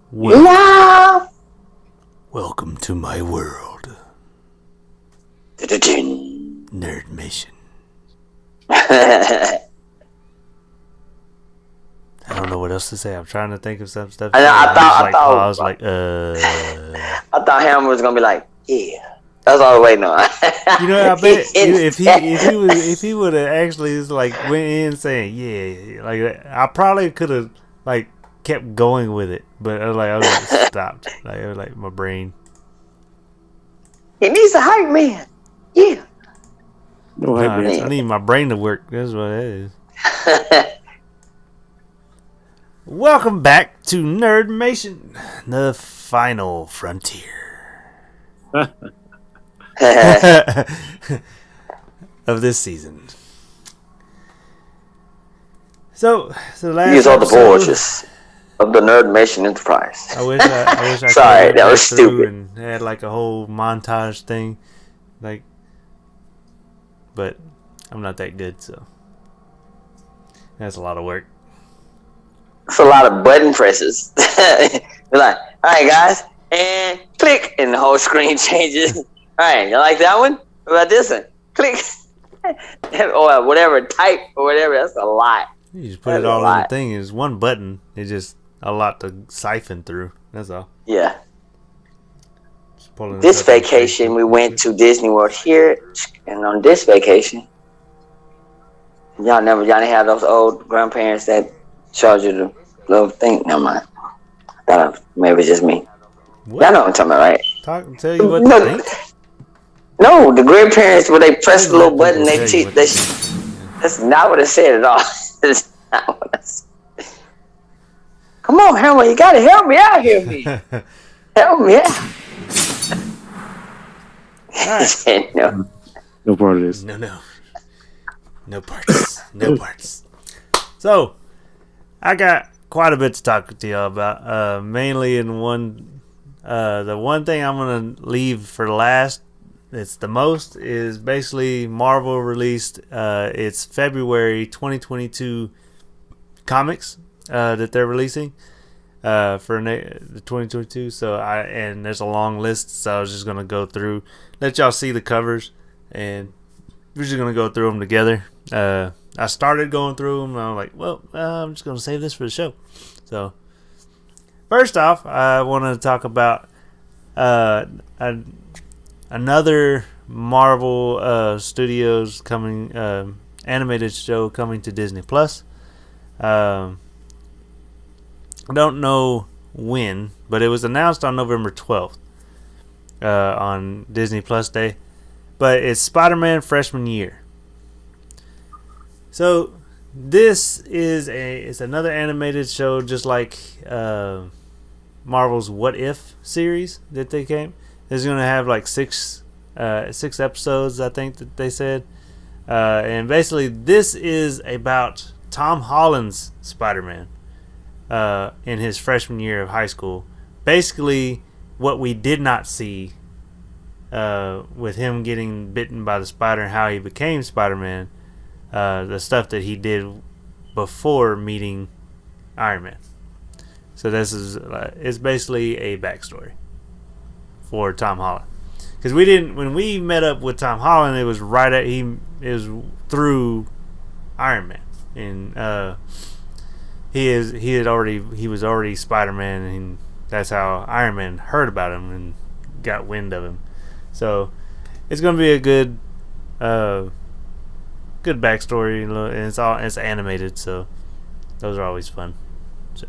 Welcome to my world. Nerdmation. I don't know what else to say. I'm trying to think of some stuff. I thought Hammer was gonna be like, yeah. That's all I was waiting on. You know, I bet if he would have actually like went in saying yeah, like I probably could have like kept going with it, but I was like stopped. Like it was like my brain. He needs a hype man. Yeah. I need my brain to work. That's what it is. Welcome back to Nerdmation, the final frontier of this season. So last use all the voyages of the Nerdmation Enterprise. I wish I Sorry, could that was stupid. And had like a whole montage thing, like, but I'm not that good, so that's a lot of work. It's a lot of button presses. You're like, all right, guys, and click, and the whole screen changes. All right, you like that one? What about this one? Click, or whatever, type or whatever. That's a lot. You just put it all in the thing. It's one button. It's just a lot to siphon through. That's all. Yeah. This vacation, we went to Disney World here, and on this vacation, y'all didn't have those old grandparents that showed you the little thing. Never mind. I thought maybe it's just me. What? Y'all know what I'm talking about, right? Tell you what to think? No, the grandparents, where they press the little button, that's not what it said at all. That's not what I said. Come on, Hammer, you gotta help me out here, me. Help me out. Right. No part of this. No parts. No parts. So, I got quite a bit to talk to y'all about. Mainly in the one thing I'm gonna leave for last. It's the most is basically Marvel released its February 2022 comics that they're releasing for the 2022. And there's a long list, so I was just gonna go through, let y'all see the covers, and we're just gonna go through them together. I started going through them, and I was like, well, I'm just gonna save this for the show. So first off, I want to talk about another Marvel Studios coming animated show coming to Disney Plus. I don't know when, but it was announced on November 12th on Disney Plus Day. But it's Spider-Man Freshman Year. So this is it's another animated show, just like Marvel's What If series that they came. It's going to have like six episodes, I think that they said. And basically, this is about Tom Holland's Spider-Man in his freshman year of high school. Basically, what we did not see with him getting bitten by the spider and how he became Spider-Man, the stuff that he did before meeting Iron Man. So this is it's basically a backstory for Tom Holland, because when we met up with Tom Holland, it was through Iron Man, and he was already Spider-Man, and that's how Iron Man heard about him and got wind of him. So it's gonna be a good backstory, and it's animated, so those are always fun. So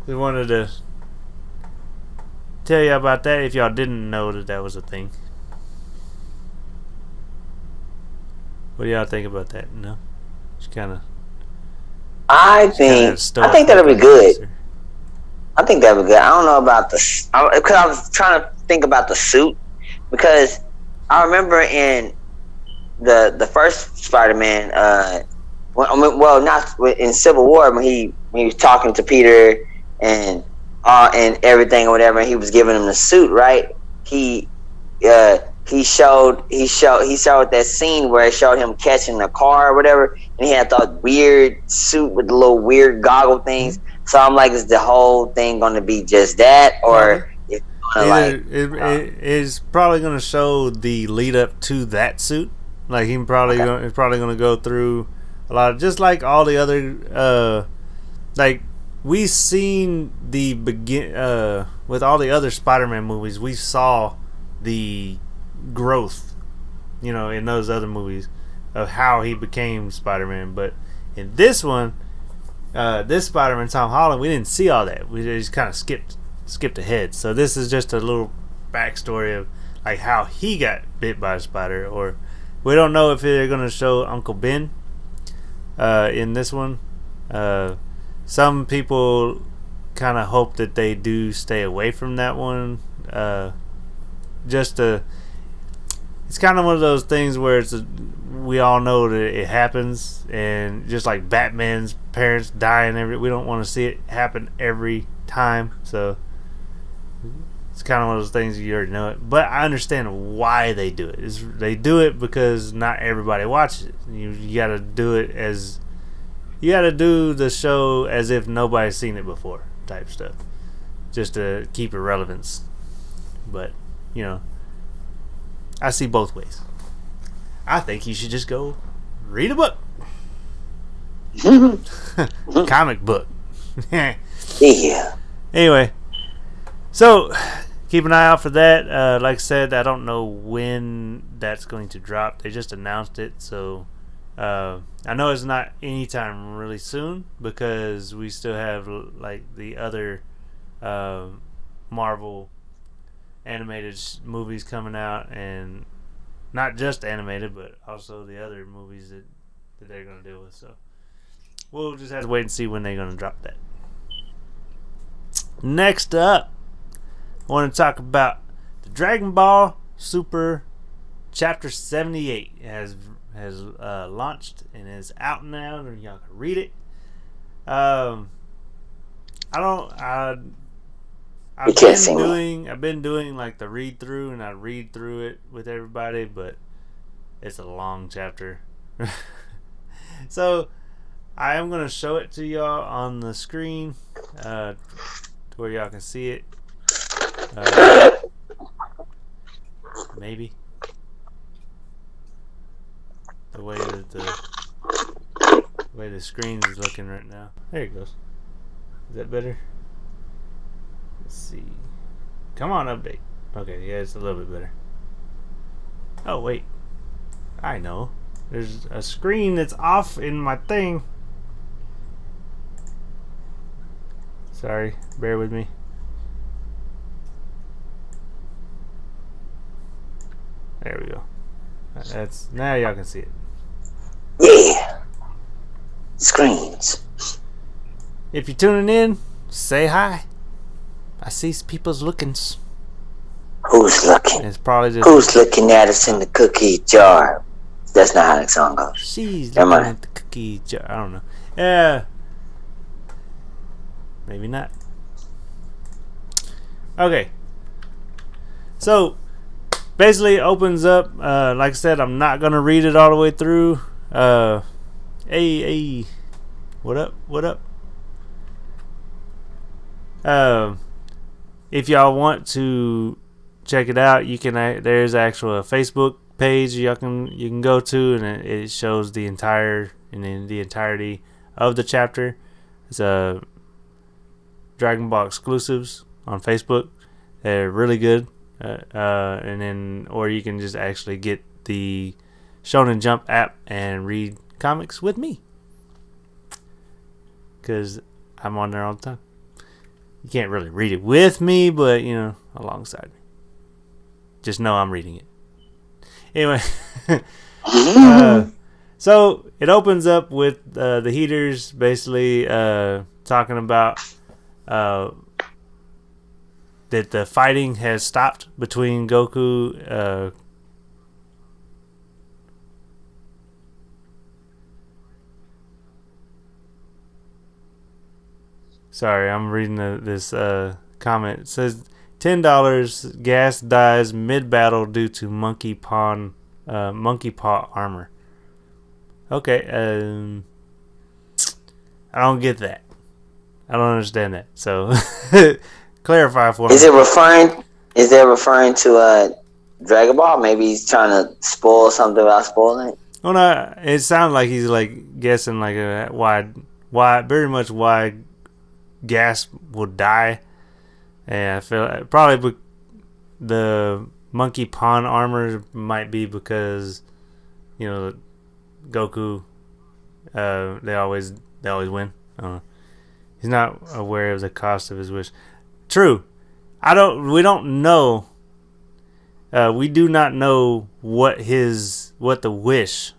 we wanted to tell you about that if y'all didn't know that was a thing. What do y'all think about that? No, just kind of. I think that'll be good. I think that'll be good. I don't know about because I was trying to think about the suit, because I remember in the first Spider-Man, not in Civil War, when he was talking to Peter and everything or whatever, and he was giving him the suit, right? He showed that scene where it showed him catching the car or whatever, and he had that weird suit with the little weird goggle things. So I'm like, is the whole thing going to be just that, or it's going to it's probably going to show the lead up to that suit. Like he's probably going to go through a lot of, just like all the other like we've seen the with all the other Spider-Man movies, we saw the growth, in those other movies of how he became Spider-Man. But in this one, this Spider-Man, Tom Holland, we didn't see all that. We just kind of skipped ahead. So this is just a little backstory of like how he got bit by a spider. Or we don't know if they're going to show Uncle Ben in this one. Some people kind of hope that they do stay away from that one. It's kind of one of those things where we all know that it happens, and just like Batman's parents dying we don't want to see it happen every time. So it's kind of one of those things, you already know it. But I understand why they do it. They do it because not everybody watches it. You got to do it as you got to do the show as if nobody's seen it before, type stuff, just to keep it relevance. But I see both ways. I think you should just go read a book. Comic book. Yeah. Anyway, so keep an eye out for that. Like I said, I don't know when that's going to drop. They just announced it, so I know it's not anytime really soon, because we still have like the other Marvel animated movies coming out, and not just animated, but also the other movies that they're going to deal with. So we'll just have to wait and see when they're going to drop that. Next up, I want to talk about the Dragon Ball Super Chapter 78. It has launched and is out now, and y'all can read it. I've been doing like the read through, and I read through it with everybody, but it's a long chapter. So I am going to show it to y'all on the screen to where y'all can see it. Maybe the way that the screen is looking right now. There it goes. Is that better? Let's see. Come on, update. Okay, yeah, it's a little bit better. Oh, wait. I know. There's a screen that's off in my thing. Sorry, bear with me. There we go. That's now y'all can see it. Yeah. Screens. If you're tuning in, say hi. I see people's lookings. Who's looking? It's probably just who's looking at us in the cookie jar. That's not how the song goes. She's looking at the cookie jar. I don't know. Yeah. Maybe not. Okay. So basically it opens up, like I said, I'm not gonna read it all the way through. Hey, what up? If y'all want to check it out, you can. There's actually a Facebook page you can go to, and it shows the entirety of the chapter. It's a Dragon Ball exclusives on Facebook. They're really good. And then, or you can just actually get the Shonen Jump app and read comics with me, because I'm on there all the time. You can't really read it with me, but alongside me. Just know I'm reading it. Anyway, so it opens up with the Heaters basically talking about that the fighting has stopped between Goku. Sorry, I'm reading this comment. It says $10. Gas dies mid-battle due to monkey paw armor. Okay, I don't get that. I don't understand that. So clarify for me. Is it referring to Dragon Ball? Maybe he's trying to spoil something without spoiling it. Well, no, it sounds like he's like guessing like very much why Gas will die, and I feel probably the monkey pawn armor might be because Goku, they always win. I don't know. He's not aware of the cost of his wish. True, we don't know. We do not know what the wish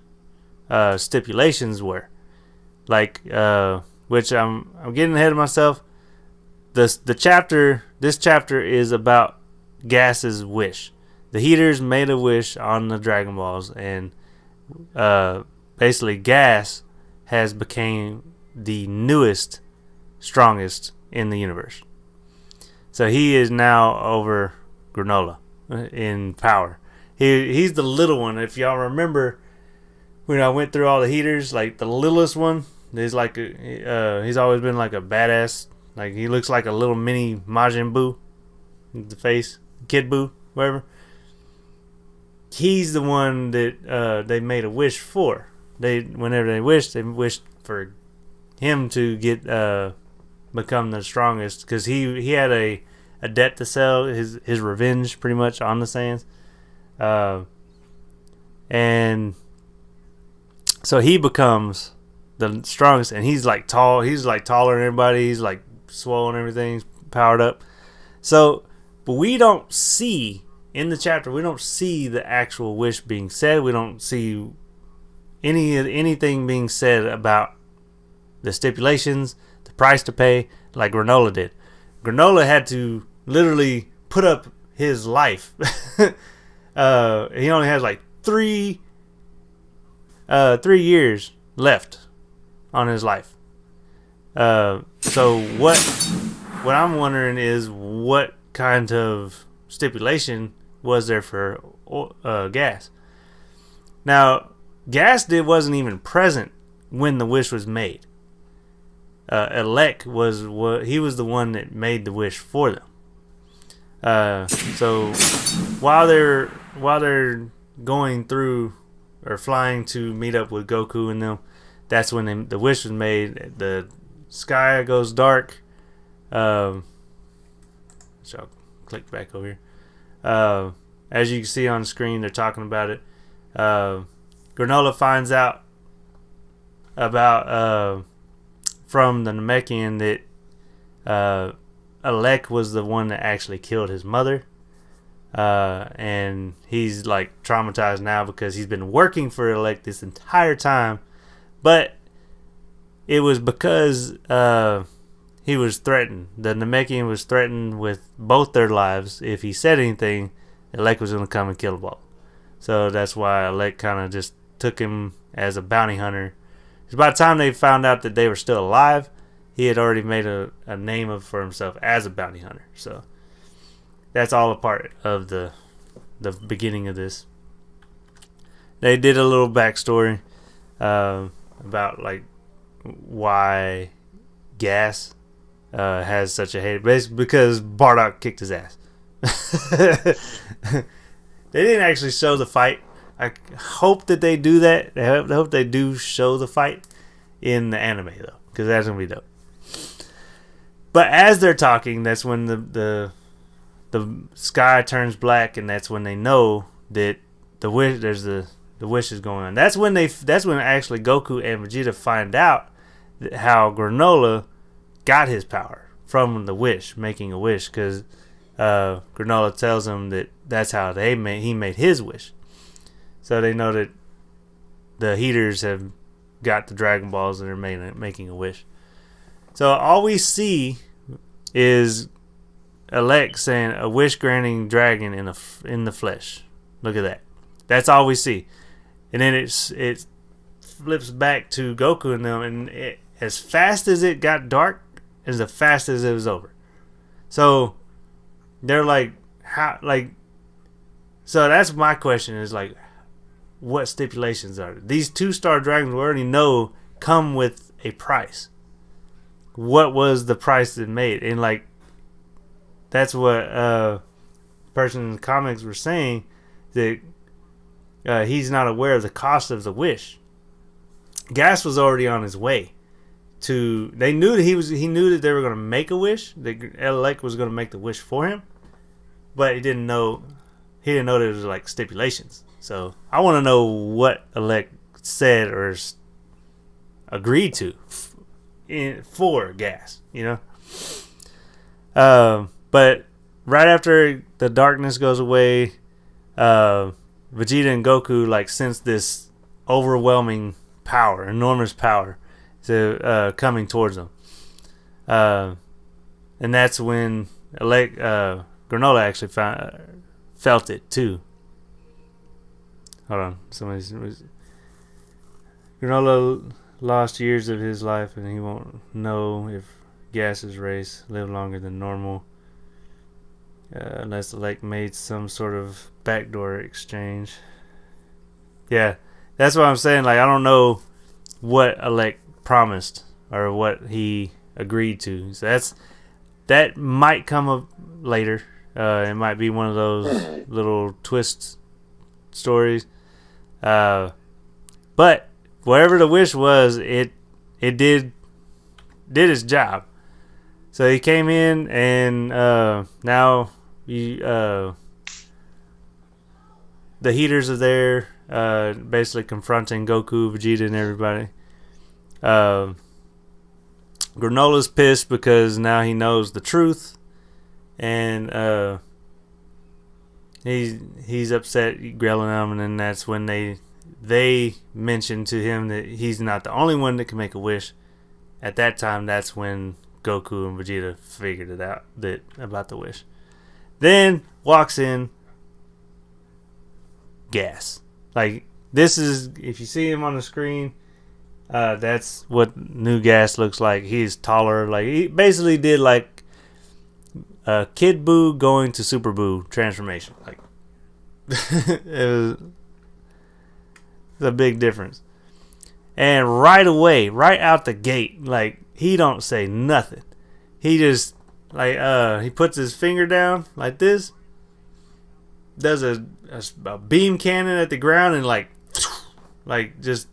stipulations were, like which I'm getting ahead of myself. This chapter is about Gas's wish. The Heaters made a wish on the Dragon Balls, and basically Gas has became the newest, strongest in the universe. So he is now over Granola in power. He's the little one. If y'all remember when I went through all the Heaters, like the littlest one is like he's always been like a badass. Like he looks like a little mini Majin Buu, the face, Kid Buu, whatever. He's the one that they made a wish for. Whenever they wished for him to get become the strongest, because he had a debt to sell, his revenge pretty much on the Saiyans, and so he becomes the strongest, and he's like tall. He's like taller than everybody. He's like swollen, everything. He's powered up. So, but we don't see in the chapter. We don't see the actual wish being said. We don't see anything being said about the stipulations, the price to pay, like Granola did. Granola had to literally put up his life. He only has like 3 years left on his life. So what I'm wondering is what kind of stipulation was there for Gas? Now, Gas wasn't even present when the wish was made. Elec was the one that made the wish for them. So while they're going through or flying to meet up with Goku and them, that's when the wish was made. The sky goes dark. So I'll click back over here. As you can see on the screen, they're talking about it. Granola finds out about from the Namekian that Elec was the one that actually killed his mother. And he's like traumatized now because he's been working for Elec this entire time. But it was because he was threatened. The Namekian was threatened with both their lives. If he said anything, Elec was going to come and kill them both. So that's why Elec kind of just took him as a bounty hunter. Because by the time they found out that they were still alive, he had already made a name for himself as a bounty hunter. So that's all a part of the beginning of this. They did a little backstory about like why Gas has such a hate. Basically because Bardock kicked his ass. They didn't actually show the fight. I hope that they do that. I hope they do show the fight in the anime though, because that's gonna be dope. But as they're talking, that's when the sky turns black, and that's when they know that the wish the wish is going on. That's when actually Goku and Vegeta find out how Granola got his power from the wish, making a wish, because Granola tells him that that's how he made his wish. So they know that the Heaters have got the Dragon Balls and they're making a wish. So all we see is Elec saying a wish granting dragon in the flesh. Look at that. That's all we see. And then it flips back to Goku and them, and as fast as it got dark is the fastest it was over. So they're like, how, like, so that's my question is like, what stipulations are there? These 2-star dragons we already know come with a price. what was the price it made, and like that's what person in the comics were saying, that he's not aware of the cost of the wish. Gas was already on his way to. They knew that he knew that they were going to make a wish. That Alec was going to make the wish for him, but he didn't know. He didn't know there was like stipulations. So I want to know what Alec said or agreed to for Gas. You know. But right after the darkness goes away, Vegeta and Goku like sense this overwhelming power, enormous power, coming towards them. And that's when Granola actually felt it too. Hold on, Granola lost years of his life, and he won't know if Gas's race lived longer than normal. Unless Alec made some sort of backdoor exchange. Yeah, that's what I'm saying. Like, I don't know what Alec promised or what he agreed to. So that might come up later. It might be one of those little twist stories. But whatever the wish was, it did its job. So he came in, and now the heaters are there, basically confronting Goku, Vegeta, and everybody. Granola's pissed because now he knows the truth, and he's upset, grilling them, and then that's when they mention to him that he's not the only one that can make a wish. At that time, that's when Goku and Vegeta figured it out about the wish. Then walks in Gas. Like, this is, if you see him on the screen, that's what new Gas looks like. He's taller. Like, he basically did like Kid Buu going to Super Buu transformation. Like, it was a big difference. And right away, right out the gate, like, he don't say nothing. He just, like, he puts his finger down like this, does a beam cannon at the ground, and like just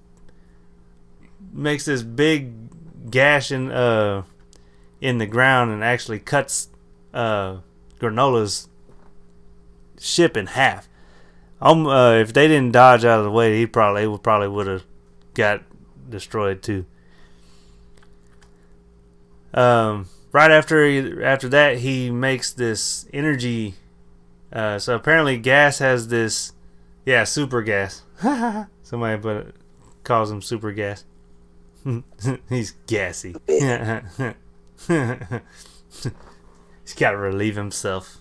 makes this big gash in the ground, and actually cuts Granola's ship in half. If they didn't dodge out of the way, he probably would have got destroyed too. Right after that, he makes this energy. So apparently, Gas has this, super Gas. Somebody calls him Super Gas. He's gassy. He's got to relieve himself.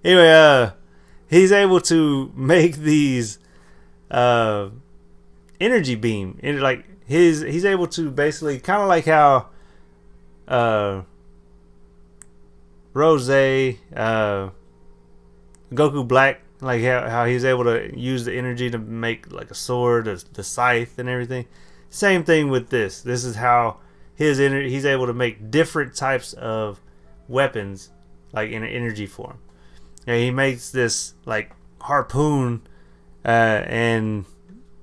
Anyway, he's able to make these energy beam. He's able to basically, kind of like how Rose, Goku Black, like how he's able to use the energy to make like a sword, the scythe, and everything. Same thing with this. This is how his energy. He's able to make different types of weapons, like in an energy form. And he makes this like harpoon, and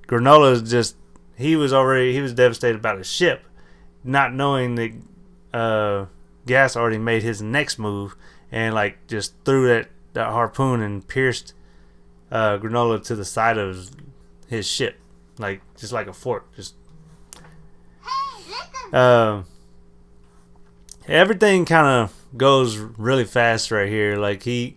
Granola's just he was devastated about his ship, not knowing that Gas already made his next move, and like just threw that harpoon and pierced Granola to the side of his ship, like just like a fork. Just everything kind of goes really fast right here. Like he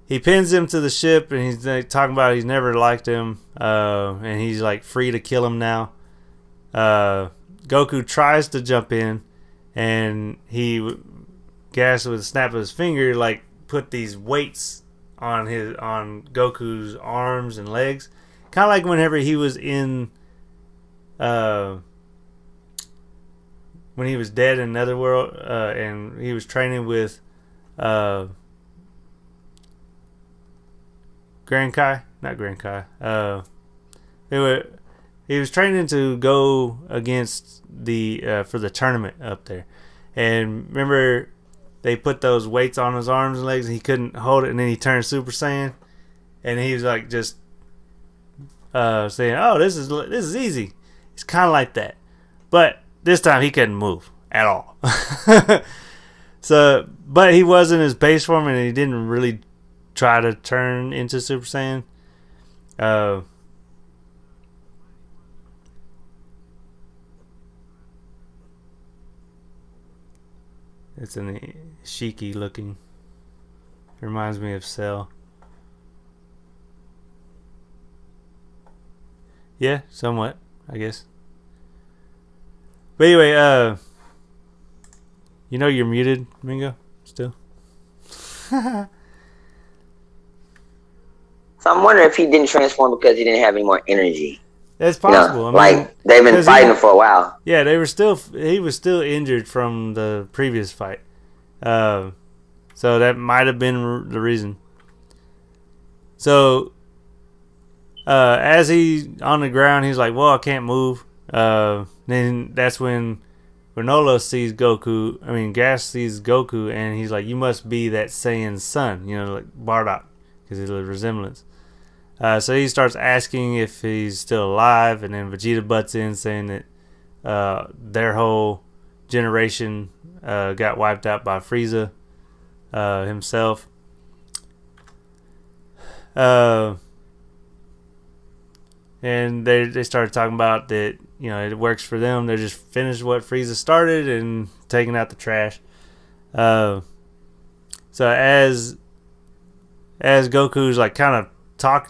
pins him to the ship, and he's like, talking about he's never liked him, and he's like free to kill him now. Goku tries to jump in, and Gas with a snap of his finger like put these weights on Goku's arms and legs, kind of like whenever he was in when he was dead in Netherworld, and he was training with Grand Kai, not Grand Kai. he was training to go against the for the tournament up there. And remember, they put those weights on his arms and legs, and he couldn't hold it, and then he turned Super Saiyan, and he was like just saying, "Oh, this is easy." It's kind of like that, but this time he couldn't move at all. So, but he was in his base form, and he didn't really try to turn into Super Saiyan. It's an Shiki looking. Reminds me of Cell. Yeah, somewhat, I guess. But anyway, you know you're muted, Mingo, still. So I'm wondering if he didn't transform because he didn't have any more energy. That's possible. I mean, like they've been fighting for a while. Yeah, he was still injured from the previous fight. So that might have been the reason. So as he's on the ground, he's like, "Well, I can't move." Then that's when Granola sees Goku. I mean, Gas sees Goku, and he's like, "You must be that Saiyan's son." You know, like Bardock, because he's a resemblance. So he starts asking if he's still alive, and then Vegeta butts in saying that their whole generation got wiped out by Frieza himself. And they started talking about that, you know, it works for them. They just finished what Frieza started and taking out the trash. So as Goku's like kind of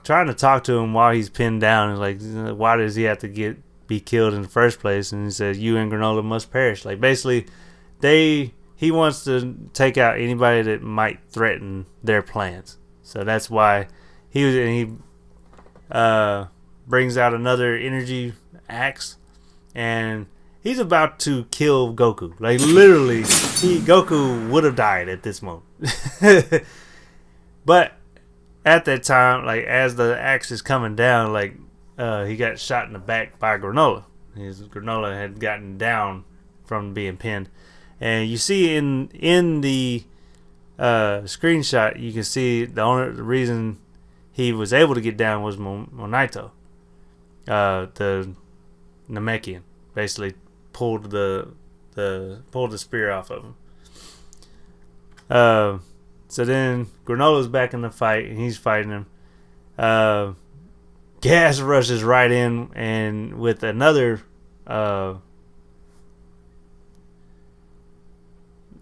trying to talk to him while he's pinned down, and like, why does he have to be killed in the first place? And he says, "You and Granola must perish." Like, basically, he wants to take out anybody that might threaten their plans. So that's why he brings out another energy axe, and he's about to kill Goku. Like, literally, Goku would have died at this moment. But at that time, like, as the axe is coming down, like, he got shot in the back by Granola. Granola had gotten down from being pinned. And you see in the screenshot, you can see the reason he was able to get down was Monaito. The Namekian basically pulled the spear off of him. So then Granola's back in the fight, and he's fighting him. Gas rushes right in, and with another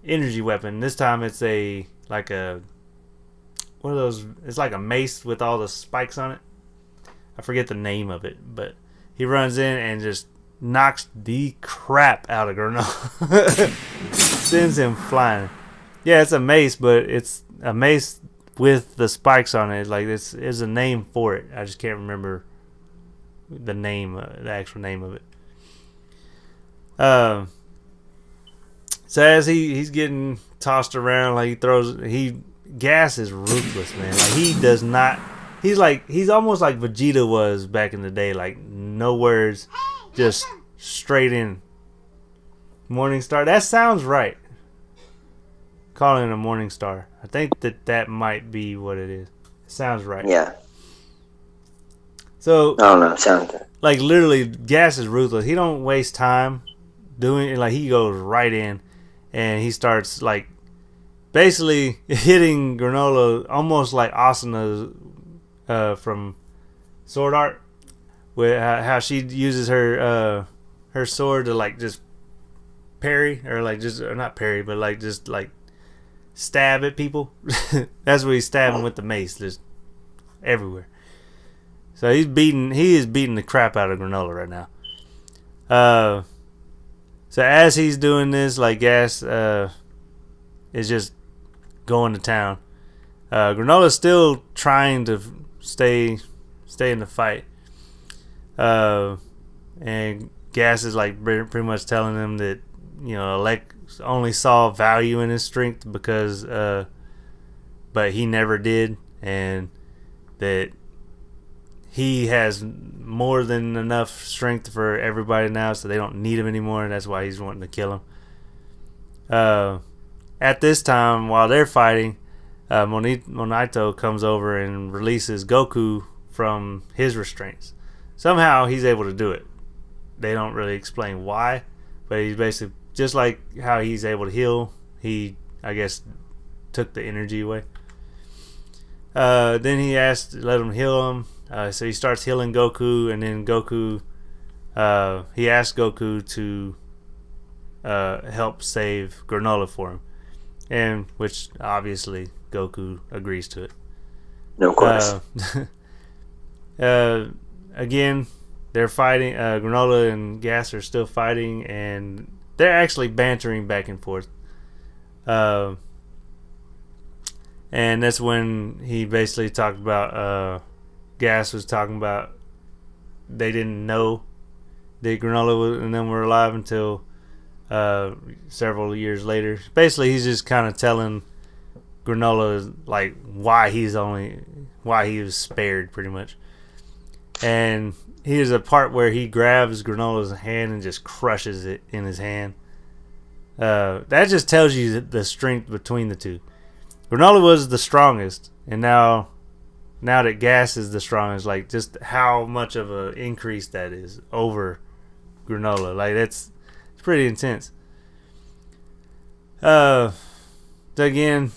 energy weapon. This time it's like a one of those. It's like a mace with all the spikes on it. I forget the name of it, but he runs in and just knocks the crap out of Granola. Sends him flying. Yeah, it's a mace, but it's a mace with the spikes on it. Like, there's a name for it. I just can't remember the actual name of it. So as he's getting tossed around, like, Gas is ruthless, man. Like, he does not. He's almost like Vegeta was back in the day. Like, no words, just straight in. Morning Star. That sounds right. Calling it a Morning Star. I think that might be what it is. It sounds right. Yeah. So I don't know. Sounds good. Like, literally, Gas is ruthless. He don't waste time doing it. Like, he goes right in, and he starts, like, basically hitting Granola almost like Asuna from Sword Art, with how she uses her sword to, like, just parry, or like just, or not parry, but like just like stab at people. That's what he's stabbing with the mace, just everywhere. So he is beating the crap out of Granola right now. So as he's doing this, like, Gas is just going to town. Granola's still trying to stay in the fight. And Gas is, like, pretty much telling him that, you know, Alec only saw value in his strength because but he never did, and that he has more than enough strength for everybody now, so they don't need him anymore, and that's why he's wanting to kill him. At this time, while they're fighting, Monito comes over and releases Goku from his restraints. Somehow he's able to do it. They don't really explain why, but he's basically just like how he's able to heal. He, I guess, took the energy away. Then he asked to let him heal him. So he starts healing Goku, and then he asks Goku to help save Granola for him, and which obviously Goku agrees to it. No, of course. Again, they're fighting. Granola and Gas are still fighting, and they're actually bantering back and forth. And that's when he basically talked about Gas was talking about they didn't know that Granola and them were alive until several years later. Basically, he's just kind of telling Granola like why he was spared, pretty much. And here's a part where he grabs Granola's hand and just crushes it in his hand. That just tells you the strength between the two. Granola was the strongest, and now that Gas is the strongest, like just how much of an increase that is over Granola. Like it's pretty intense. So again,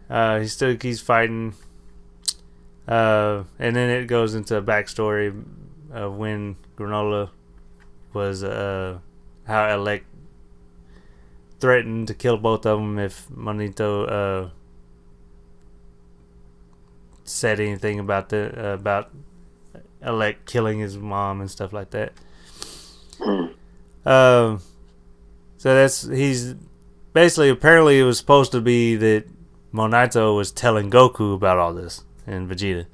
he still keeps fighting, and then it goes into a backstory of when Granola was how Elec threatened to kill both of them if Monito said anything about Elec killing his mom and stuff like that. So he's basically, apparently it was supposed to be that Monito was telling Goku about all this and Vegeta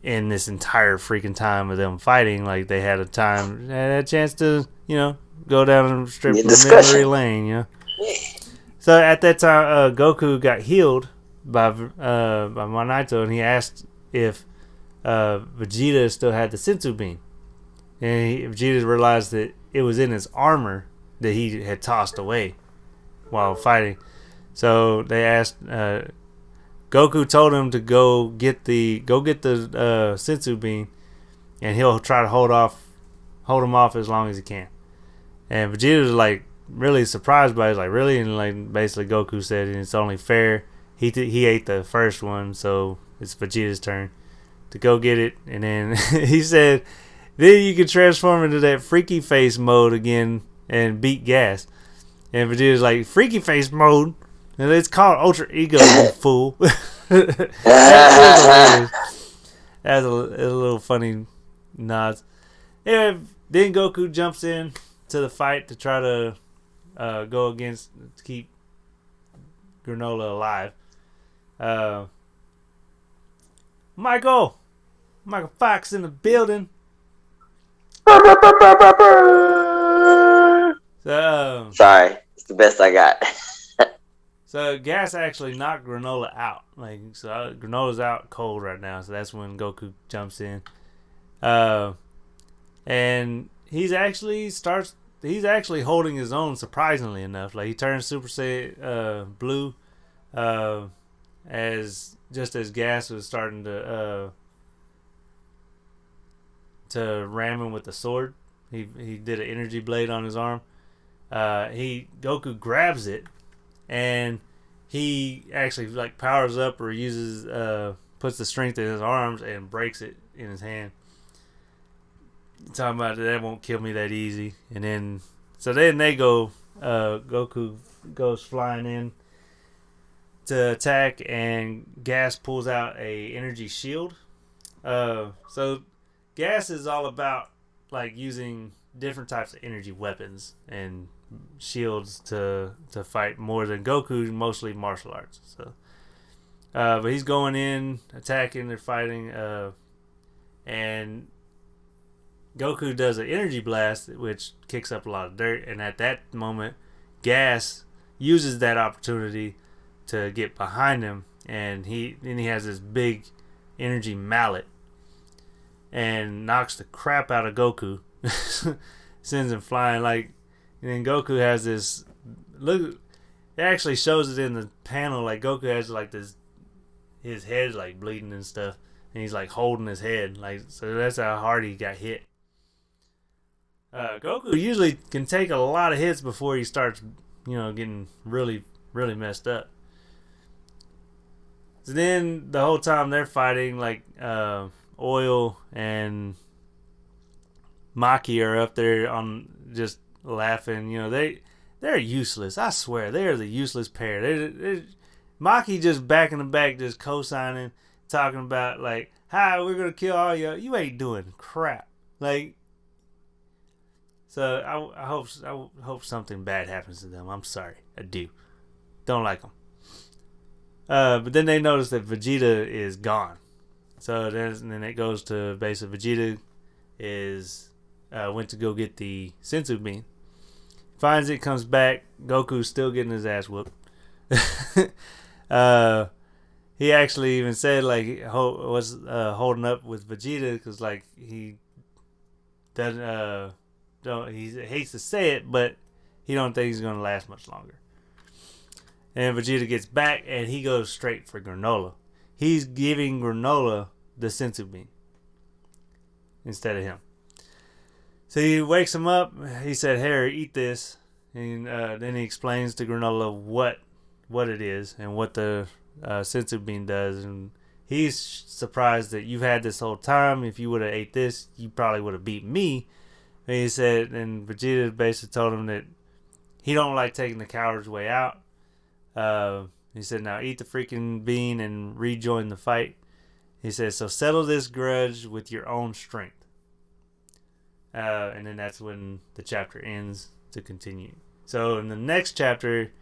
in this entire freaking time of them fighting. Like they had a chance to, go down and strip the memory lane, So at that time, Goku got healed by Monito, and he asked if Vegeta still had the Senzu Bean, and Vegeta realized that it was in his armor that he had tossed away while fighting. So they asked. Goku told him to go get the Senzu Bean, and he'll try to hold him off as long as he can. And Vegeta was like really surprised by it. He's like, really? And like basically Goku said, it's only fair. He ate the first one, so it's Vegeta's turn to go get it. And then he said, then you can transform into that freaky face mode again and beat Gas. And Vegeta's like, freaky face mode? And it's called Ultra Ego, you fool. That's a little funny nods. And then Goku jumps in to the fight to try to to keep Granola alive. Michael Fox in the building. So, sorry, it's the best I got. So Gas actually knocked Granola out. Granola's out cold right now, so that's when Goku jumps in. And he's actually holding his own, surprisingly enough. Like he turns Super Saiyan blue as Gas was starting to ram him with the sword. He did an energy blade on his arm. Goku grabs it, and he actually like powers up or uses puts the strength in his arms and breaks it in his hand. Talking about that won't kill me that easy. And then they go, Goku goes flying in to attack, and Gas pulls out a energy shield. So Gas is all about like using different types of energy weapons and shields to fight more than Goku, mostly martial arts. So, but he's going in, attacking, they're fighting, and Goku does an energy blast, which kicks up a lot of dirt. And at that moment, Gas uses that opportunity to get behind him, and he has this big energy mallet, and knocks the crap out of Goku. Sends him flying and then Goku has this look. It actually shows it in the panel. Like Goku has like this, his head's like bleeding and stuff, and he's like holding his head. So that's how hard he got hit. Goku usually can take a lot of hits before he starts, getting really, really messed up. So then the whole time they're fighting, Oil and Maki are up there on just laughing. They're useless. I swear, they're the useless pair. They're Maki just back in the back, just co-signing, talking about hi, we're gonna kill all you. You ain't doing crap. So I hope something bad happens to them. I'm sorry, I do. Don't like them. But then they notice that Vegeta is gone. So then it goes to basically Vegeta is went to go get the Senzu bean. Finds it, comes back. Goku's still getting his ass whooped. He actually even said was holding up with Vegeta because he doesn't he hates to say it, but he don't think he's gonna last much longer. And Vegeta gets back and he goes straight for Granola. He's giving Granola the Senzu bean instead of him. So he wakes him up. He said, "Harry, eat this." And then he explains to Granola what it is and what the Senzu bean does. And he's surprised that you've had this whole time. If you would have ate this, you probably would have beat me. And he said, and Vegeta basically told him that he don't like taking the coward's way out. He said, "Now eat the freaking bean and rejoin the fight." He said, "So settle this grudge with your own strength." And then that's when the chapter ends to continue. So in the next chapter,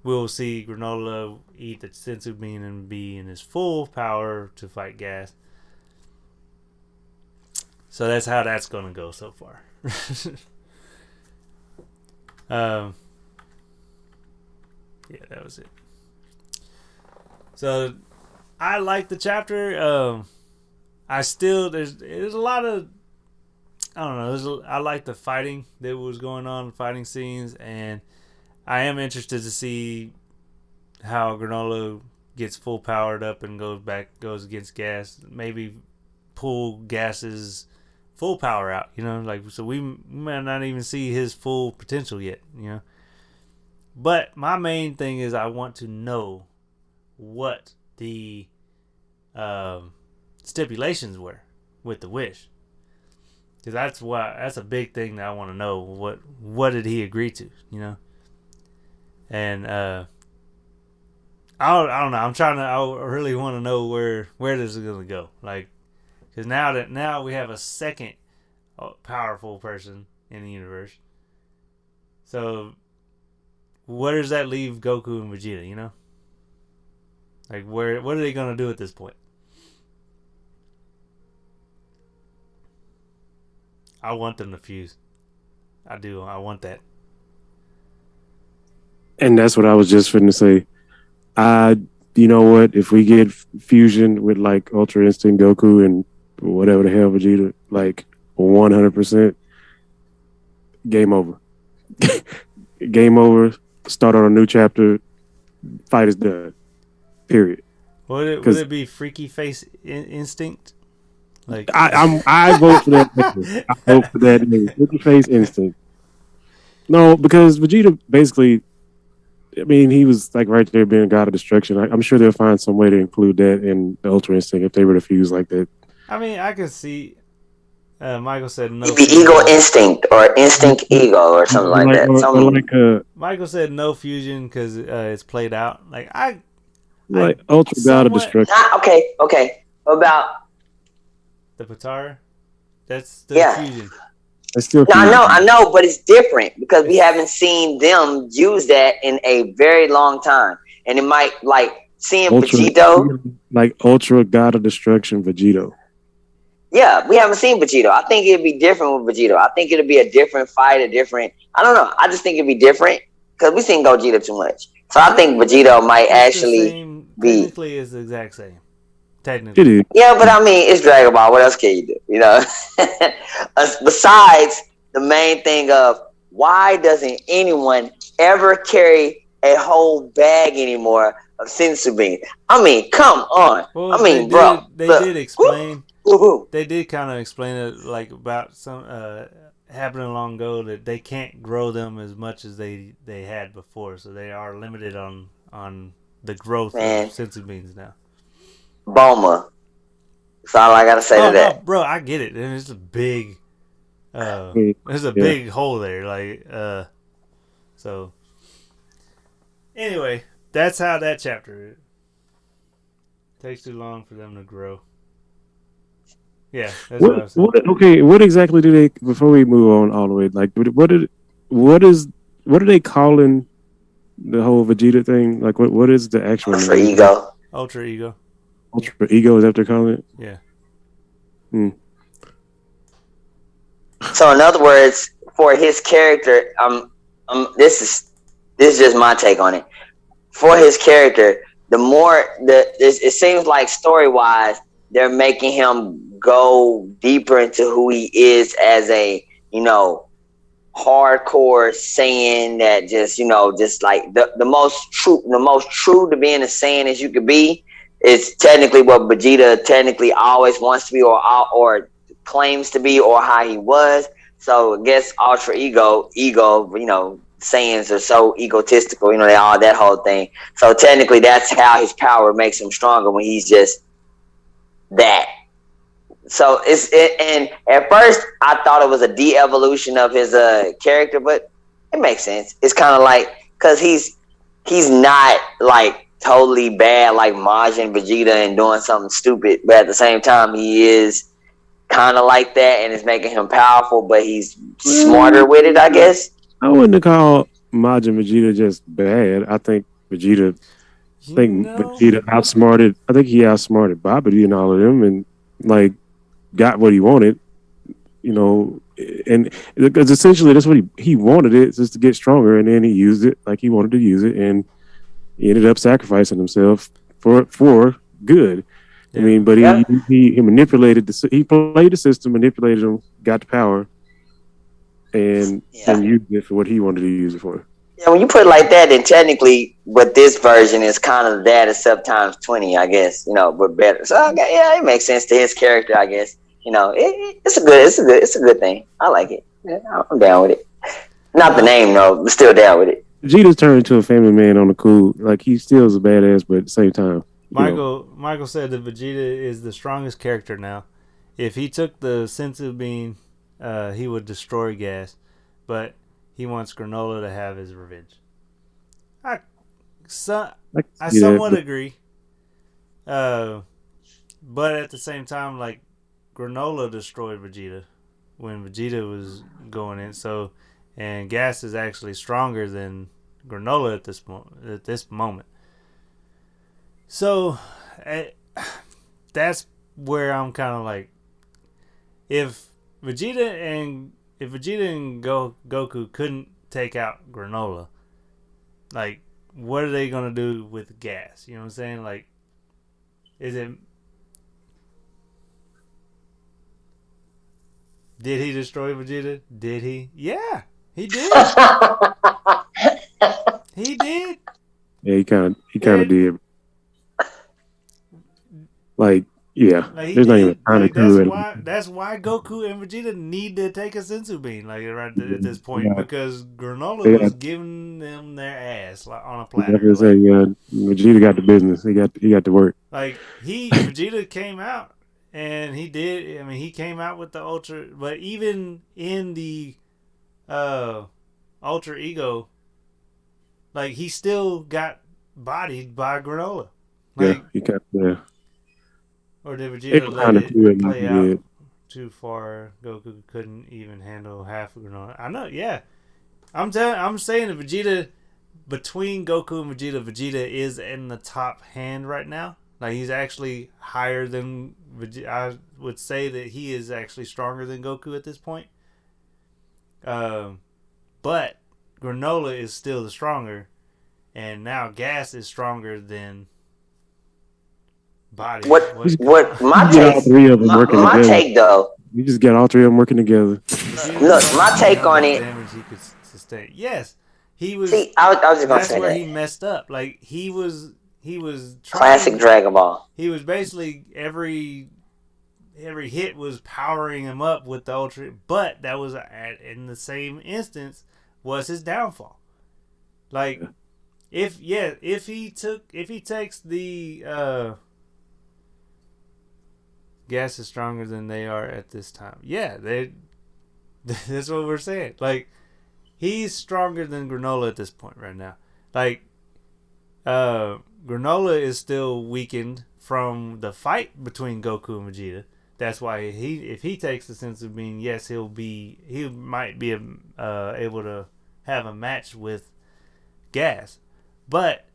we'll see Granola eat the Senzu bean and be in his full power to fight Gas. So that's how that's going to go so far. Yeah, that was it. So I like the chapter. There's a lot of, I don't know. I like the fighting that was going on, fighting scenes, and I am interested to see how Granola gets full powered up and goes against Gas. Maybe pull Gas's full power out. So we might not even see his full potential yet. But my main thing is I want to know what the stipulations were with the wish. Because that's a big thing that I want to know. What did he agree to? And I don't know. I really want to know where this is gonna go. Because now we have a second powerful person in the universe. So where does that leave Goku and Vegeta? What are they gonna do at this point? I want them to fuse. I do. I want that. And that's what I was just finna say. You know what? If we get fusion with Ultra Instinct Goku and whatever the hell Vegeta, 100%, game over. Game over. Start on a new chapter. Fight is done. Period. Would it be Freaky Face Instinct? I vote for that. I vote for that. Freaky Face Instinct. No, because Vegeta basically, he was right there being God of Destruction. I'm sure they'll find some way to include that in the Ultra Instinct if they were to fuse like that. I can see. Michael said no. It'd be Ego Instinct or Instinct Ego or something like that. Michael said no fusion because it's played out. Ultra God of Destruction. Okay. What about the Patara? That's still fusion. It's still I know, but it's different because we haven't seen them use that in a very long time, and it might seeing Vegito, Ultra God of Destruction Vegito. Yeah, we haven't seen Vegito. I think it'd be different with Vegito. I think it'd be a different fight, I don't know. I just think it'd be different because we've seen Gogeta too much. So I think Vegito might actually be. Technically, it's the exact same. Technically. It is. Yeah, but I mean, it's Dragon Ball. What else can you do? You know, besides the main thing of why doesn't anyone ever carry a whole bag anymore of sensu beans? I mean, come on. Well, I mean, bro, they did explain. woo. They did kind of explain it like about some happening long ago that they can't grow them as much as they had before, so they are limited on the growth of sensu beans now. Boma. That's all I gotta say to that. No, bro, I get it. And it's a big, there's a big hole there. Like, so. Anyway, that's how that chapter is. Takes too long for them to grow. Yeah, that's what I was saying. Okay, what exactly do they? Before we move on all the way, like, what are they calling the whole Vegeta thing? Like, what is the actual Ultra ego? Ultra ego. Ultra ego, is that what they're calling it? Yeah. So in other words, for his character, this is just my take on it. For his character, it seems like story wise, they're making him go deeper into who he is as a, hardcore Saiyan that just like the most true to being a Saiyan as you could be. It's technically what Vegeta technically always wants to be or claims to be or how he was. So I guess ultra ego, Saiyans are so egotistical, they all that whole thing. So technically that's how his power makes him stronger when he's just that. So and at first I thought it was a de-evolution of his character, but it makes sense. It's kind of like, because he's not like totally bad like Majin Vegeta and doing something stupid, but at the same time he is kind of like that, and it's making him powerful, but he's smarter with it, I guess. I wouldn't call Majin Vegeta just bad. I think Vegeta outsmarted. I think he outsmarted Babidi and all of them, and like got what he wanted. And because essentially that's what he wanted it, just to get stronger, and then he used it like he wanted to use it, and he ended up sacrificing himself for good. Yeah. I mean, but he manipulated he played the system, manipulated him, got the power, and used it for what he wanted to use it for. Yeah, when you put it like that, then technically, what this version is kind of that except times 20, I guess. But better. So it makes sense to his character, I guess. It's a good thing. I like it. Yeah, I'm down with it. Not the name though, but still down with it. Vegeta's turned into a family man on the cool. Like, he still is a badass, but at the same time. Michael said that Vegeta is the strongest character now. If he took the sensu bean, he would destroy Gas, but he wants Granola to have his revenge. I somewhat agree. But at the same time, like, Granola destroyed Vegeta when Vegeta was going in. So, and Gas is actually stronger than Granola at this moment. So, that's where I'm kind of like, if Vegeta and Goku couldn't take out Granola, like, what are they gonna do with Gas? You know what I'm saying? Like, is it? Did he destroy Vegeta? Did he? Yeah, he did. He did. Yeah, he kind of did. Like, yeah, like, there's not even time to do it. That's why Goku and Vegeta need to take a sensu bean, like, right at this point, because Granola was giving them their ass on a platter. Vegeta got the business. He got the work. Like, Vegeta came out, and he did. I mean, he came out with the Ultra, but even in the Ultra Ego, like, he still got bodied by Granola. Like, he got there. Or did Vegeta let it play out too far? Goku couldn't even handle half of Granola. I know, yeah. I'm saying that Vegeta, between Goku and Vegeta is in the top hand right now. Like, he's actually higher than Vegeta. I would say that he is actually stronger than Goku at this point. But Granola is still the stronger, and now Gas is stronger than body. What my get all take? three of them working My together. take though. You just get all three of them working together. Look, my take on it. Damage he could sustain. Yes, he was. See, I was just gonna that's say where that. he messed up. Like he was Classic Dragon Ball. He was basically every hit was powering him up with the ultra, but that was in the same instance was his downfall. Like if he takes the gas is stronger than they are at this time. Yeah, that's what we're saying. Like he's stronger than Granola at this point right now. Like Granola is still weakened from the fight between Goku and Vegeta. That's why if he takes the sense of being, yes, he might be able to have a match with Gas. But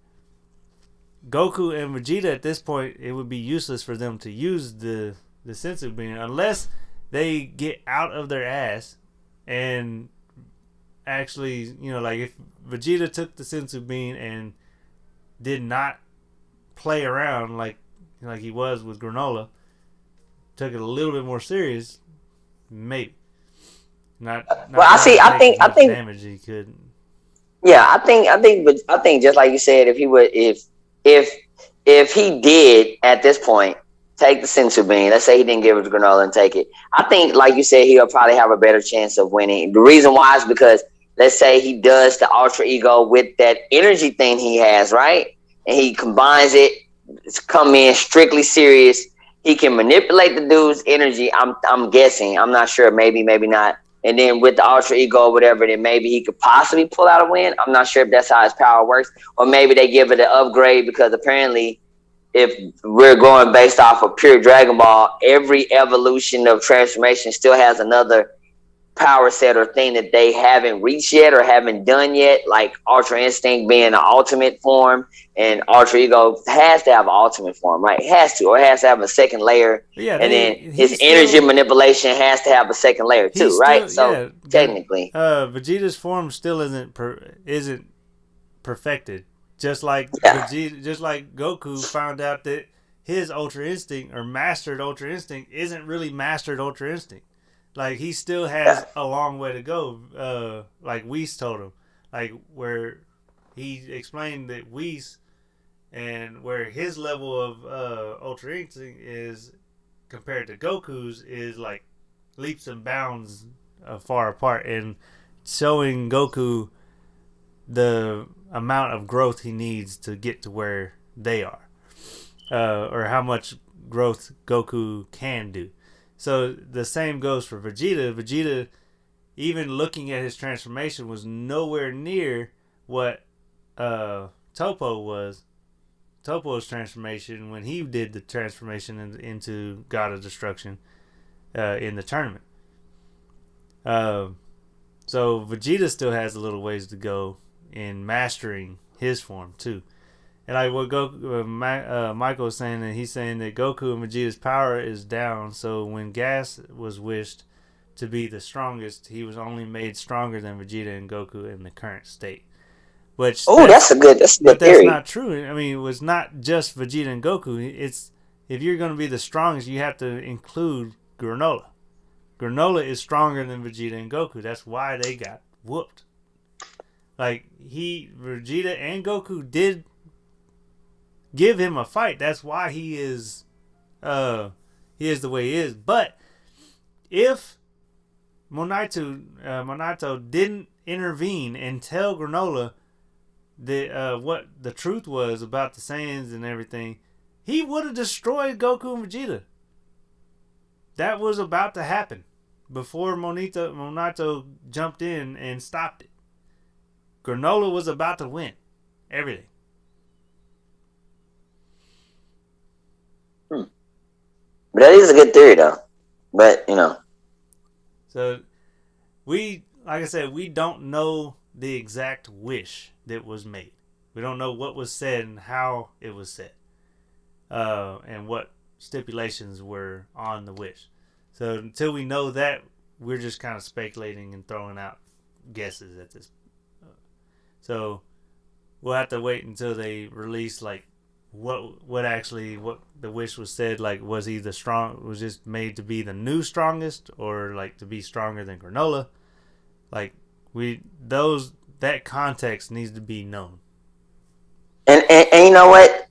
Goku and Vegeta at this point, it would be useless for them to use the sensu bean unless they get out of their ass and actually, like if Vegeta took the sensu bean and did not play around like he was with Granola, took it a little bit more serious, maybe. Not well, I think damage he could. Yeah, I think just like you said, if he did at this point take the sensu bean, let's say he didn't give it to Granola and take it, I think like you said, he'll probably have a better chance of winning. The reason why is because let's say he does the ultra ego with that energy thing he has, right? And he combines it, come in strictly serious. He can manipulate the dude's energy. I'm guessing. I'm not sure. Maybe not. And then with the ultra ego or whatever, then maybe he could possibly pull out a win. I'm not sure if that's how his power works. Or maybe they give it an upgrade because apparently if we're going based off of pure Dragon Ball, every evolution of transformation still has another power set or thing that they haven't reached yet or haven't done yet, like Ultra Instinct being an ultimate form, and Ultra Ego has to have an ultimate form, right? It has to, or it has to have a second layer. Yeah, and then his energy manipulation has to have a second layer too, right? So technically, Vegeta's form still isn't perfected. Just like Vegeta, just like Goku found out that his Ultra Instinct or mastered Ultra Instinct isn't really mastered Ultra Instinct. Like, he still has a long way to go, like Whis told him. Like, where he explained that Whis and where his level of Ultra Instinct is compared to Goku's is, like, leaps and bounds far apart. And showing Goku the amount of growth he needs to get to where they are. Or how much growth Goku can do. So the same goes for Vegeta. Vegeta, even looking at his transformation, was nowhere near what Topo was. Topo's transformation when he did the transformation into God of Destruction in the tournament. So Vegeta still has a little ways to go in mastering his form too. And like what Michael was saying, that he's saying that Goku and Vegeta's power is down. So when Gas was wished to be the strongest, he was only made stronger than Vegeta and Goku in the current state. Which that's a good theory. That's not true. I mean, it was not just Vegeta and Goku. It's if you're going to be the strongest, you have to include Granola. Granola is stronger than Vegeta and Goku. That's why they got whooped. Like Vegeta and Goku did give him a fight. That's why he is the way he is. But if Monito didn't intervene and tell Granola that what the truth was about the Saiyans and everything, he would have destroyed Goku and Vegeta. That was about to happen before Monito jumped in and stopped it. Granola was about to win everything. But that is a good theory, though. But, So, like I said, we don't know the exact wish that was made. We don't know what was said and how it was said. And what stipulations were on the wish. So, until we know that, we're just kind of speculating and throwing out guesses at this. So, we'll have to wait until they release, like, what the wish was said, like was he was just made to be the new strongest, or like to be stronger than Granola? Like that context needs to be known. And you know what?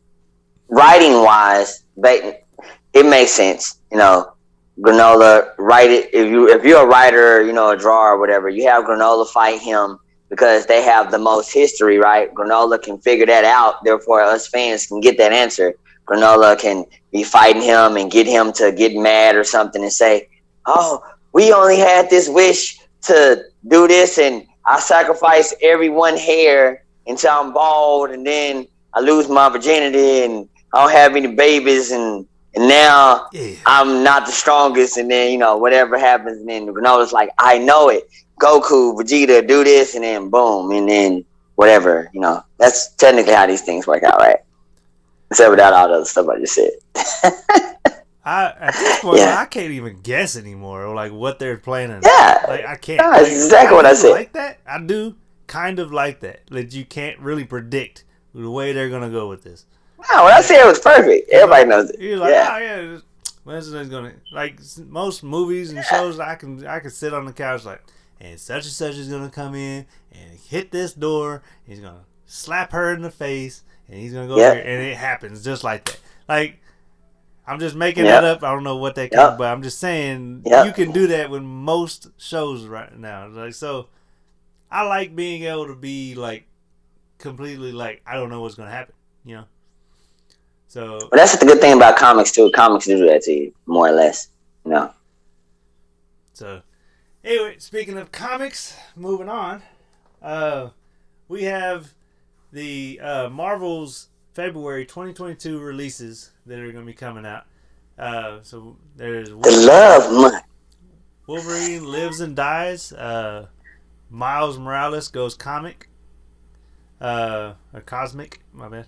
Writing wise, it makes sense. You know, Granola write it. If you're a writer, you know, a drawer or whatever, you have Granola fight him because they have the most history, right? Granola can figure that out. Therefore, us fans can get that answer. Granola can be fighting him and get him to get mad or something and say, "Oh, we only had this wish to do this, and I sacrificed every one hair until I'm bald, and then I lose my virginity, and I don't have any babies, and now I'm not the strongest, and then, you know, whatever happens, and then Granola's like, I know it. Goku, Vegeta, do this, and then boom, and then whatever, you know. That's technically how these things work out, right? Except without all the other stuff I just said. At this point, I can't even guess anymore, or like what they're planning. Yeah, like I can't. That's exactly what I said. Like that, I do kind of like that. Like you can't really predict the way they're gonna go with this. No, what I said was perfect. Everybody knows it. You're like, oh yeah, Wednesday's gonna, like most movies and shows. I can sit on the couch like, and such is gonna come in and hit this door. He's gonna slap her in the face, and he's gonna go here, and it happens just like that. Like. I'm just making that up. I don't know what that comes, but I'm just saying you can do that with most shows right now. Like, so I like being able to be like completely like I don't know what's gonna happen, you know. So well, that's the good thing about comics too. Comics do that to you more or less, you know. So anyway, speaking of comics, moving on, we have the Marvel's February 2022 releases that are going to be coming out. So there's the Love Month. Wolverine Lives and Dies. Miles Morales goes comic. Or cosmic, my bad.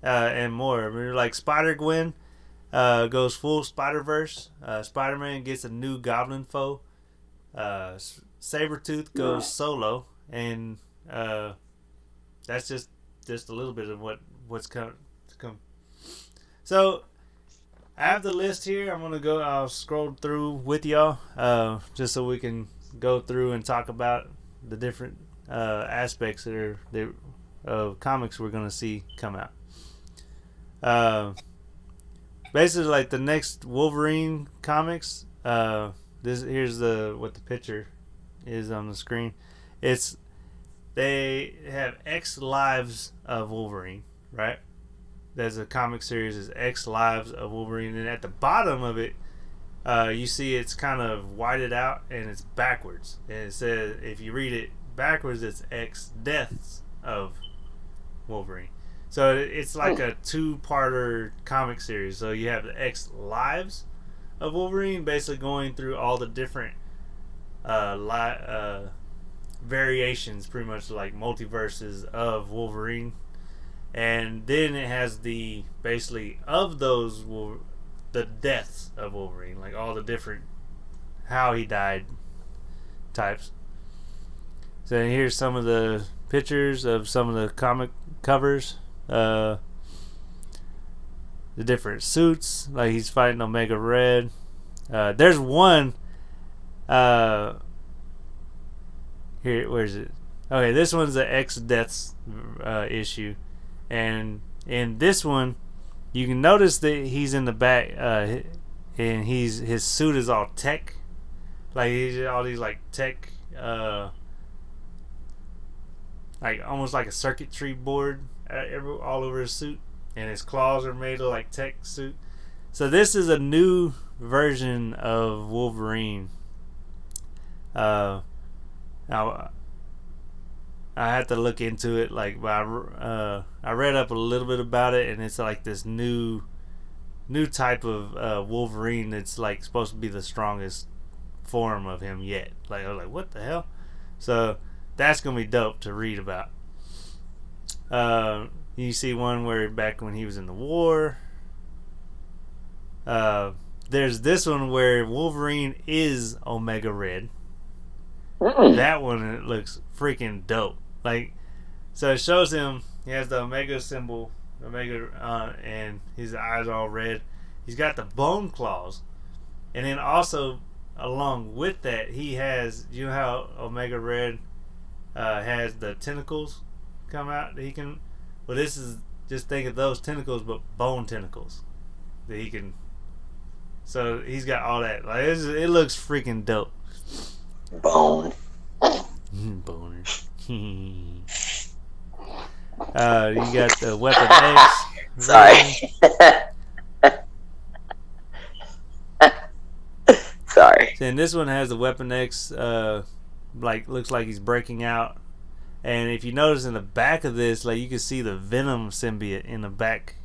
And more. I mean, like Spider-Gwen goes full Spider-Verse. Spider-Man gets a new Goblin foe. Sabretooth goes solo. And that's just a little bit of what's coming to come. So I have the list here. I'll scroll through with y'all, just so we can go through and talk about the different aspects of comics we're gonna see come out. Basically, like the next Wolverine comics. Here's what the picture is on the screen. They have X Lives of Wolverine, right? There's a comic series is X Lives of Wolverine, and at the bottom of it, you see it's kind of whited out and it's backwards. And it says, if you read it backwards, it's X Deaths of Wolverine. So it's like a two-parter comic series. So you have the X Lives of Wolverine, basically going through all the different variations, pretty much like multiverses of Wolverine. And then it has the basically of those the deaths of Wolverine, like all the different how he died types. So here's some of the pictures of some of the comic covers. The different suits, like he's fighting Omega Red. There's one. Here, where's it? Okay, this one's the X Deaths issue. And in this one, you can notice that he's in the back, and his suit is all tech, like he's all these like tech, like almost like a circuitry board all over his suit, and his claws are made of like tech suit. So this is a new version of Wolverine. Now I had to look into it, like, but I read up a little bit about it, and it's like this new type of Wolverine that's like supposed to be the strongest form of him yet. Like I was like, what the hell? So that's gonna be dope to read about. You see one where back when he was in the war. There's this one where Wolverine is Omega Red. That one, it looks freaking dope. Like, so it shows him, he has the Omega symbol Omega, and his eyes are all red. He's got the bone claws, and then also along with that, he has, you know how Omega Red has the tentacles come out that he can. Well, this is, just think of those tentacles, but bone tentacles that he can. So he's got all that. Like it looks freaking dope. Bone. Boner. You got the Weapon X. Sorry. Sorry. And this one has the Weapon X, looks like he's breaking out. And if you notice in the back of this, like you can see the Venom symbiote in the back,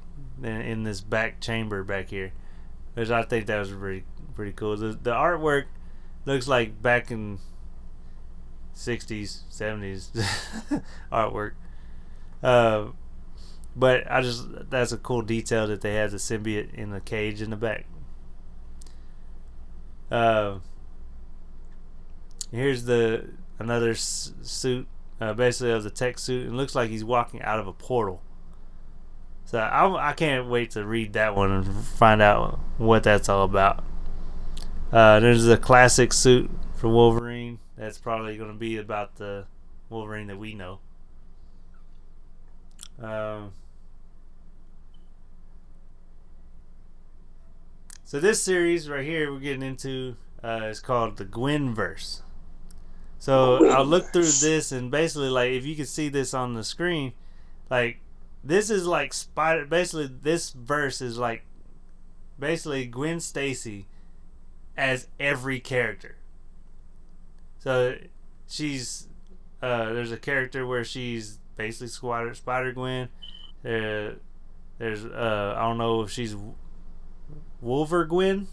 in this back chamber back here, which I think that was pretty cool. The artwork looks like back in 60s, 70s artwork. But that's a cool detail that they have the symbiote in the cage in the back. Here's another suit, basically of the tech suit. It looks like he's walking out of a portal. So I can't wait to read that one and find out what that's all about. There's a classic suit for Wolverine. That's probably going to be about the Wolverine that we know. So this series right here we're getting into is called the Gwen Verse. So I'll look through this, and basically, like, if you can see this on the screen, like, this is like Spider. Basically, this verse is like basically Gwen Stacy as every character. So she's there's a character where she's basically Spider Gwen. There's I don't know if she's Wolver Gwen,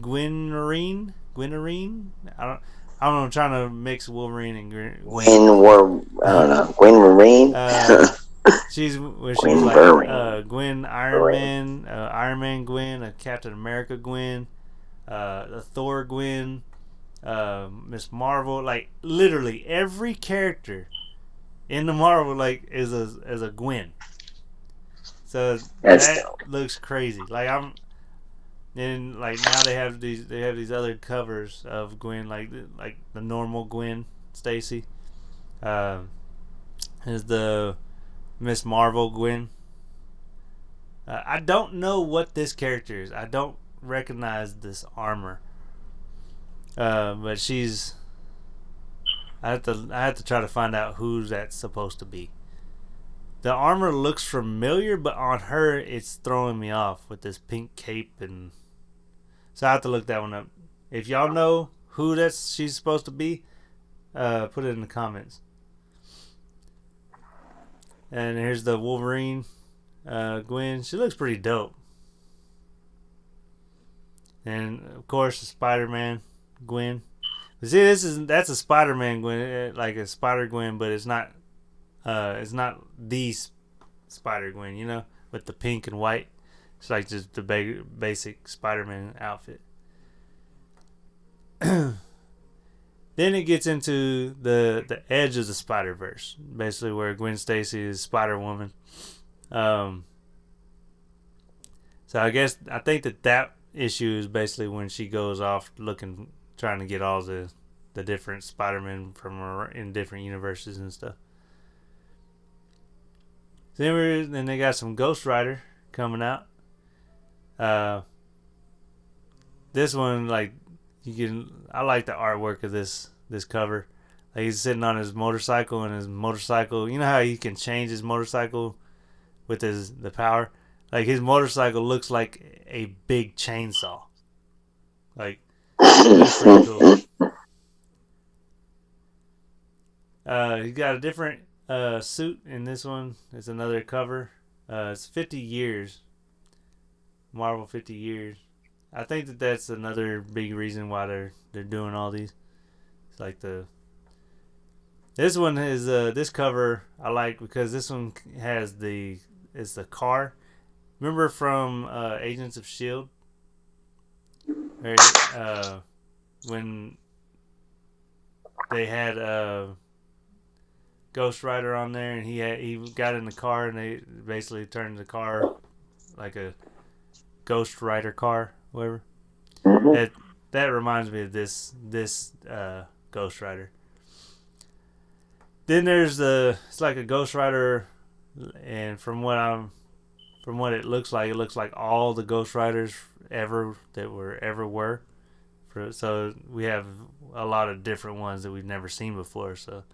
Gwenarine. I don't know. I'm trying to mix Wolverine and Gwen. I don't know. Gwen Marine. She's Gwen like Gwen Iron Man Gwen, a Captain America Gwen, a Thor Gwen, Miss Marvel. Like literally every character in the Marvel is a Gwen. So that looks crazy. Like and like now they have these other covers of Gwen, like the normal Gwen Stacy. Is the Miss Marvel Gwen. I don't know what this character is. I don't recognize this armor. But she's. I have to try to find out who that's supposed to be. The armor looks familiar, but on her it's throwing me off with this pink cape, and so I have to look that one up. If y'all know who she's supposed to be, put it in the comments. And here's the Wolverine Gwen. She looks pretty dope. And of course the Spider-Man Gwen. But see, that's a Spider-Man Gwen, like a Spider Gwen, but it's not the Spider Gwen, you know, with the pink and white. It's like just the basic Spider-Man outfit. Then it gets into the edge of the Spider-Verse, basically where Gwen Stacy is Spider-Woman. So I think that issue is basically when she goes off trying to get all the different Spider-Men in different universes and stuff. So then they got some Ghost Rider coming out. This one, like, I like the artwork of this cover. Like, he's sitting on his motorcycle, and his motorcycle, you know how he can change his motorcycle with the power? Like, his motorcycle looks like a big chainsaw. Like, that's pretty cool. He's got a different suit in this one. It's another cover. It's 50 years. Marvel 50 years. I think that's another big reason why they're doing all these. It's like this one is this cover I like because this one has it's the car. Remember from Agents of S.H.I.E.L.D.? When they had Ghost Rider on there, and he got in the car, and they basically turned the car like a Ghost Rider car, whatever. Mm-hmm. That reminds me of this Ghost Rider. Then there's it's like a Ghost Rider, and from what it looks like all the Ghost Riders ever were. So we have a lot of different ones that we've never seen before. So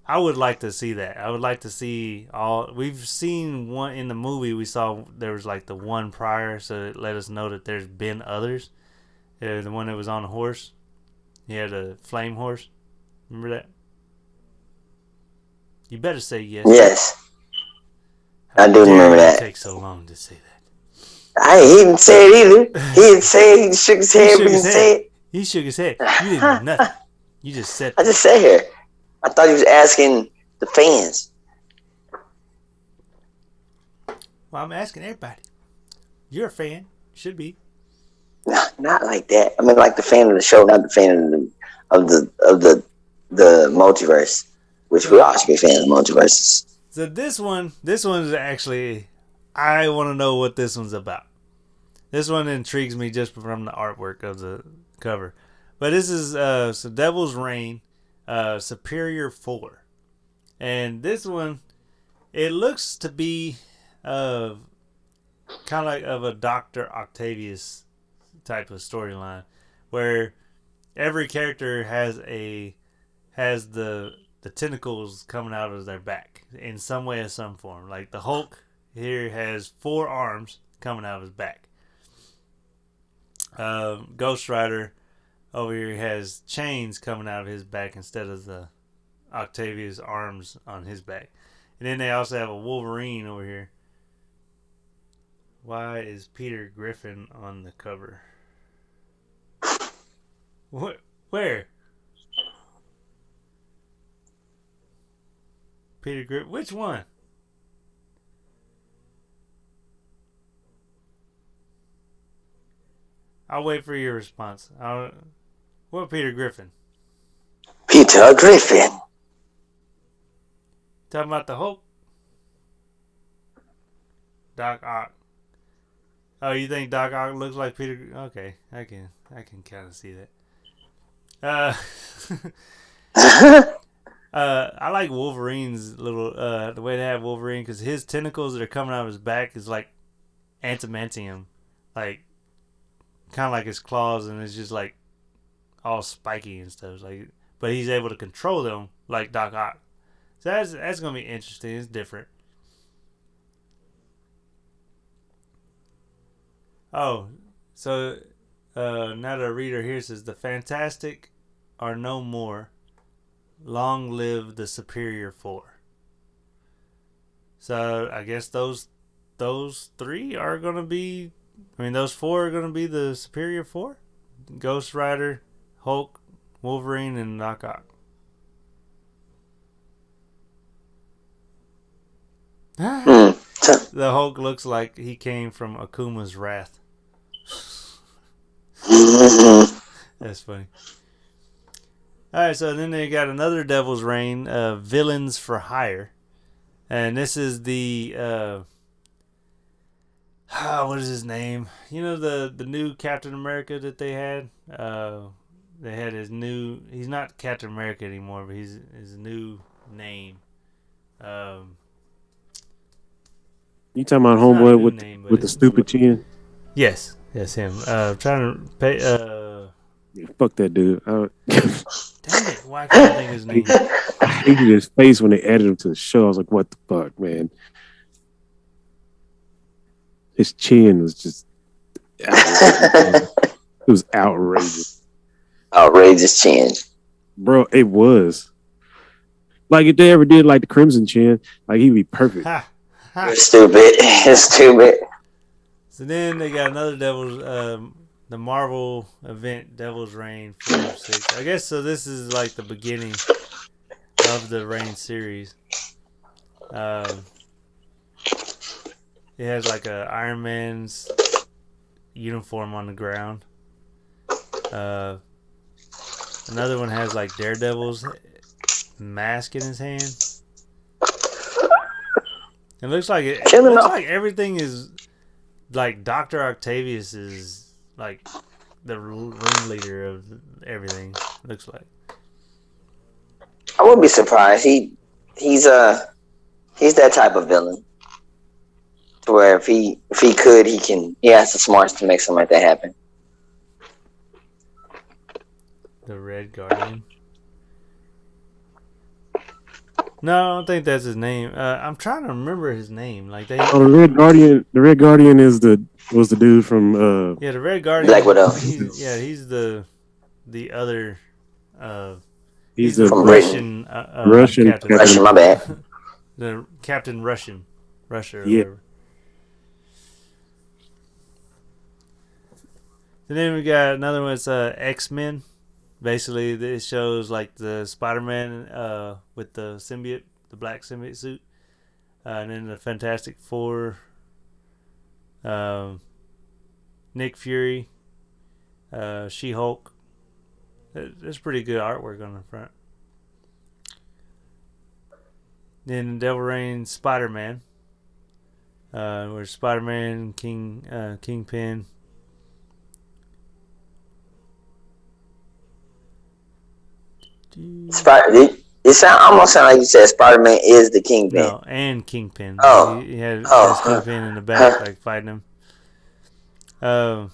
I would like to see that. I would like to see all. We've seen one in the movie. We saw there was like the one prior, so it let us know that there's been others. The one that was on a horse. He had a flame horse. Remember that? You better say yes. Yes. I do remember that. It takes so long to say that. He didn't say it either. He didn't say it. He shook his head. He didn't say it. He shook his head. You didn't do nothing. You just said that. I just sat here. I thought he was asking the fans. Well, I'm asking everybody. You're a fan. Should be. No, not like that. I mean, like the fan of the show, not the fan of the multiverse, which we all should be fans of multiverses. So this one is actually, I want to know what this one's about. This one intrigues me just from the artwork of the cover. But this is so Devil's Reign, Superior 4. And this one, it looks to be kind of like of a Dr. Octavius type of storyline, where every character has the tentacles coming out of their back in some way or some form. Like the Hulk here has 4 arms coming out of his back. Ghost Rider over here has chains coming out of his back instead of the Octavius arms on his back. And then they also have a Wolverine over here. Why is Peter Griffin on the cover? What? Where? Peter Griffin? Which one? I'll wait for your response. What Peter Griffin? Peter Griffin. Talking about the Hulk? Doc Ock. Oh, you think Doc Ock looks like Peter? Okay, I can kind of see that. I like Wolverine's little the way they have Wolverine, because his tentacles that are coming out of his back is like adamantium, like kind of like his claws, and it's just like all spiky and stuff. Like, but he's able to control them like Doc Ock. So that's gonna be interesting. It's different. Oh, so now the reader here says the Fantastic are no more. Long live the Superior 4. So I guess those 3 are gonna be. I mean, those 4 are gonna be the Superior 4. Ghost Rider, Hulk, Wolverine, and Doc Ock. The Hulk looks like he came from Akuma's wrath. That's funny. Alright, so then they got another Devil's Reign, Villains for Hire. And this is the what is his name? You know the new Captain America that they had? They had his new, he's not Captain America anymore, but his new name. You talking about homeboy with the stupid chin? Yes, him. Trying to pay. Yeah, fuck that dude. Damn it! Why can't I think his name? I hated his face when they added him to the show. I was like, "What the fuck, man?" His chin was just. It was outrageous. Outrageous chin, bro. It was. Like if they ever did like the Crimson Chin, like he'd be perfect. You're stupid. You're stupid. So then they got another the Marvel event, Devil's Reign 4/6. I guess so. This is like the beginning of the Reign series. It has like a Iron Man's uniform on the ground. Another one has like Daredevil's mask in his hand. It looks like like everything is like Dr. Octavius is like the ringleader of everything. Looks like. I wouldn't be surprised. He's that type of villain. To where if he could, he has the smarts to make something like that happen. The Red Guardian. No, I don't think that's his name. I'm trying to remember his name. Like they. Oh, the Red Guardian. The Red Guardian was the dude from. Yeah, the Red Guardian. Black Widow. He's the other. He's the Russian. Russian. Captain. Russian. My bad. The Captain Russia. Or yeah. whatever. And then we got another one. It's X-Men. Basically, it shows like the Spider-Man with the symbiote, the black symbiote suit, and then the Fantastic Four, Nick Fury, She-Hulk. There's pretty good artwork on the front. Then Devil Reign Spider-Man, where Spider-Man, Kingpin. It almost sound like you said Spider-Man is the Kingpin. No, and Kingpin. Oh, he has Kingpin in the back, like fighting him. I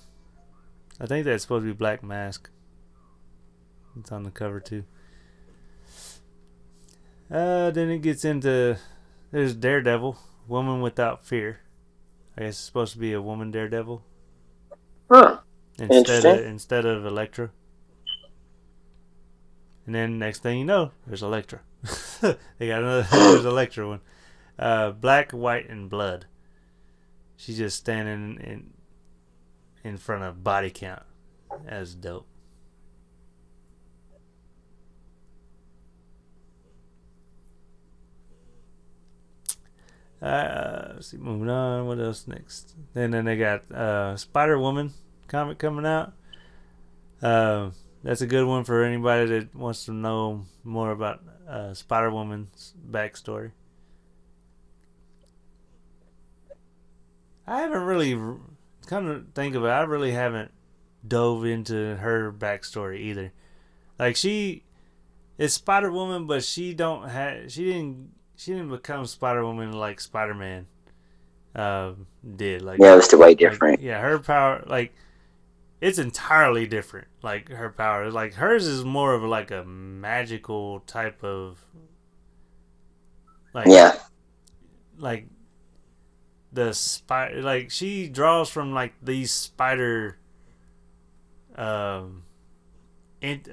think that's supposed to be Black Mask. It's on the cover too. Then it gets into there's Daredevil, Woman Without Fear. I guess it's supposed to be a woman Daredevil. Huh. Instead of Elektra. And then next thing you know, there's Elektra. They got there's Elektra one. Black, White, and Blood. She's just standing in front of Body Count. That's dope. Let's see, moving on. What else next? Then they got Spider-Woman comic coming out. That's a good one for anybody that wants to know more about Spider-Woman's backstory. I haven't really come to think of it. I really haven't dove into her backstory either. Like she is Spider-Woman, but she didn't become Spider-Woman like Spider-Man did. Like yeah, it's way different. Like, yeah, her power it's entirely different. Like her power, like hers is more of like a magical type of, like like the spider. Like she draws from like these spider, or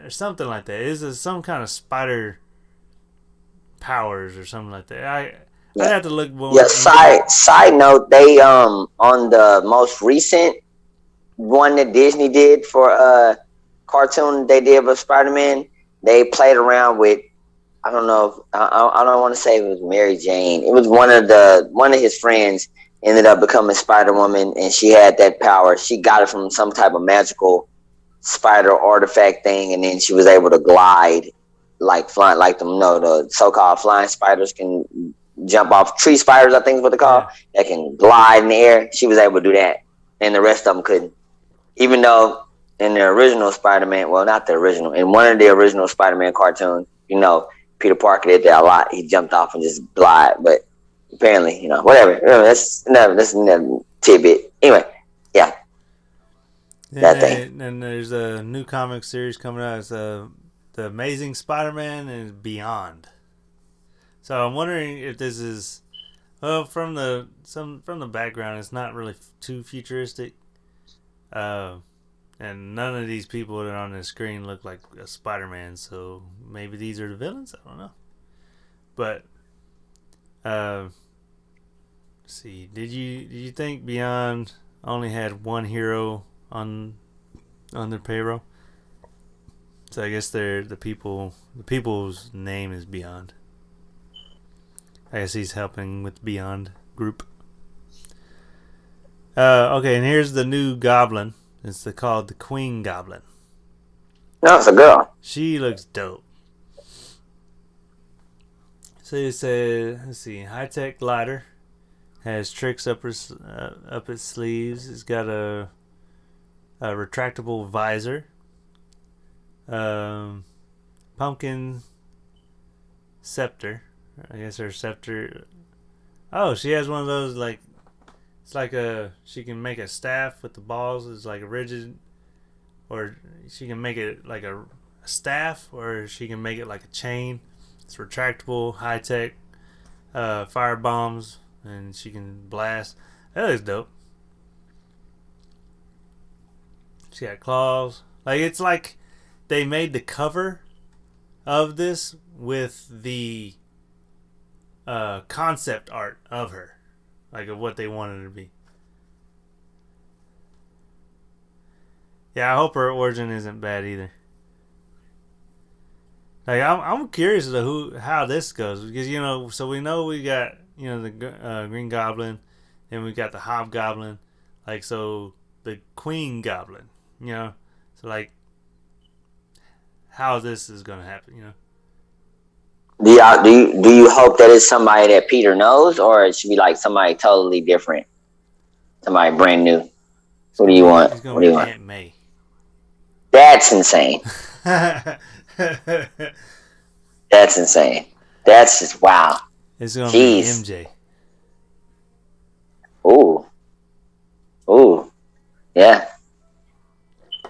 something like that. Is some kind of spider powers or something like that. I have to look more. Yeah. Side note, they on the most recent one that Disney did for cartoon they did with Spider-Man, they played around with, I don't know, I don't want to say it was Mary Jane. It was one of his friends ended up becoming Spider-Woman, and she had that power. She got it from some type of magical spider artifact thing, and then she was able to glide like flying, like the so-called flying spiders can jump off. Tree spiders, I think is what they call. That can glide in the air. She was able to do that, and the rest of them couldn't. Even though in the original Spider-Man, well, not the original, in one of the original Spider-Man cartoons, Peter Parker did that a lot. He jumped off and just glide, but apparently, whatever. That's another tidbit. Anyway, yeah. That thing. And there's a new comic series coming out. It's the Amazing Spider-Man and Beyond. So I'm wondering if this is, well, from the background, it's not really too futuristic. And none of these people that are on the screen look like a Spider-Man, so maybe these are the villains. I don't know. But let's see, did you think Beyond only had one hero on their payroll? So I guess the people's name is Beyond. I guess he's helping with Beyond group. Okay, and here's the new Goblin. It's called the Queen Goblin. No, it's a girl. She looks dope. So you say, let's see, high-tech glider has tricks up its sleeves. It's got a retractable visor. Pumpkin scepter. I guess her scepter. Oh, she has one of those like. It's like she can make a staff with the balls. It's like a rigid, or she can make it like a staff, or she can make it like a chain. It's retractable, high tech, fire bombs, and she can blast. That looks dope. She got claws. Like it's like they made the cover of this with the concept art of her. Like of what they wanted her to be. Yeah, I hope her origin isn't bad either. Like I'm curious as to how this goes because so we know we got the Green Goblin, and we got the Hobgoblin, like so the Queen Goblin, so like how this is gonna happen, Do you hope that it's somebody that Peter knows, or it should be like somebody totally different, somebody brand new? What do you want? It's gonna be Aunt May. That's insane. That's insane. That's just wow. It's gonna be MJ. Ooh, yeah.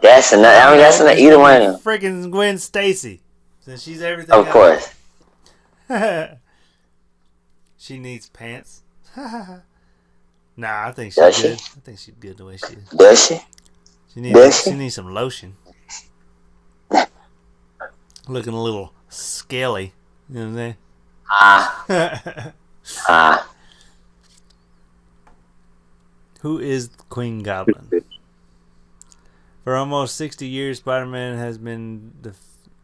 That's another. I mean, that's another. Either one of them. Freaking Gwen Stacy, since she's everything. Of course. She needs pants. Nah, I think she's good. I think she's good the way she is. Does she? She needs some lotion. Looking a little scaly. You know what I'm saying? Who is Queen Goblin? For almost 60 years, Spider-Man has been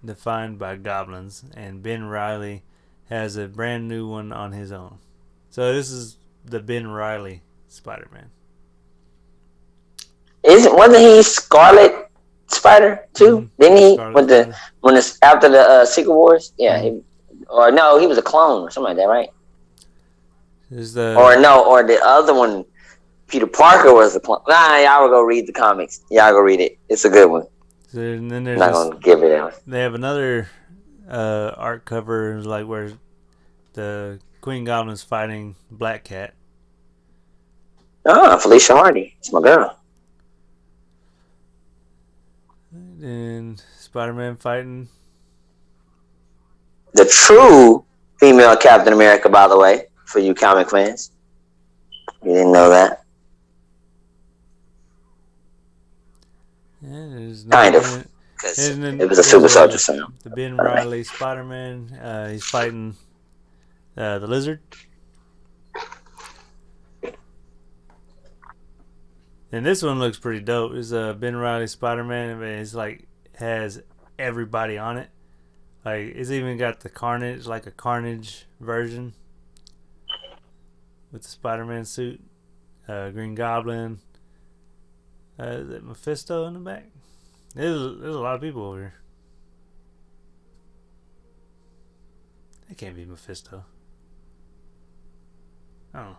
defined by goblins, and Ben Reilly has a brand new one on his own. So this is the Ben Reilly Spider-Man. Wasn't he Scarlet Spider too? Mm-hmm. Didn't he? Scarlet when it's after the Secret Wars? Yeah. Mm-hmm. He was a clone or something like that, right? Or the other one, Peter Parker was a clone. Nah, y'all will go read the comics. Y'all go read it. It's a good one. So, and then there's I'm not gonna give it out. They have another art cover like where the Queen Goblin's fighting Black Cat. Oh, Felicia Hardy. It's my girl. And Spider-Man fighting the true female Captain America, by the way, for you comic fans. You didn't know that? Yeah, kind of. Because it was a super soldier film. The Ben Reilly Spider-Man. He's fighting the Lizard. And this one looks pretty dope. It's a Ben Reilly Spider-Man. It's like has everybody on it. Like it's even got the Carnage, like a Carnage version with the Spider-Man suit. Green Goblin. Is it Mephisto in the back? There's a lot of people over here. That can't be Mephisto. I don't know.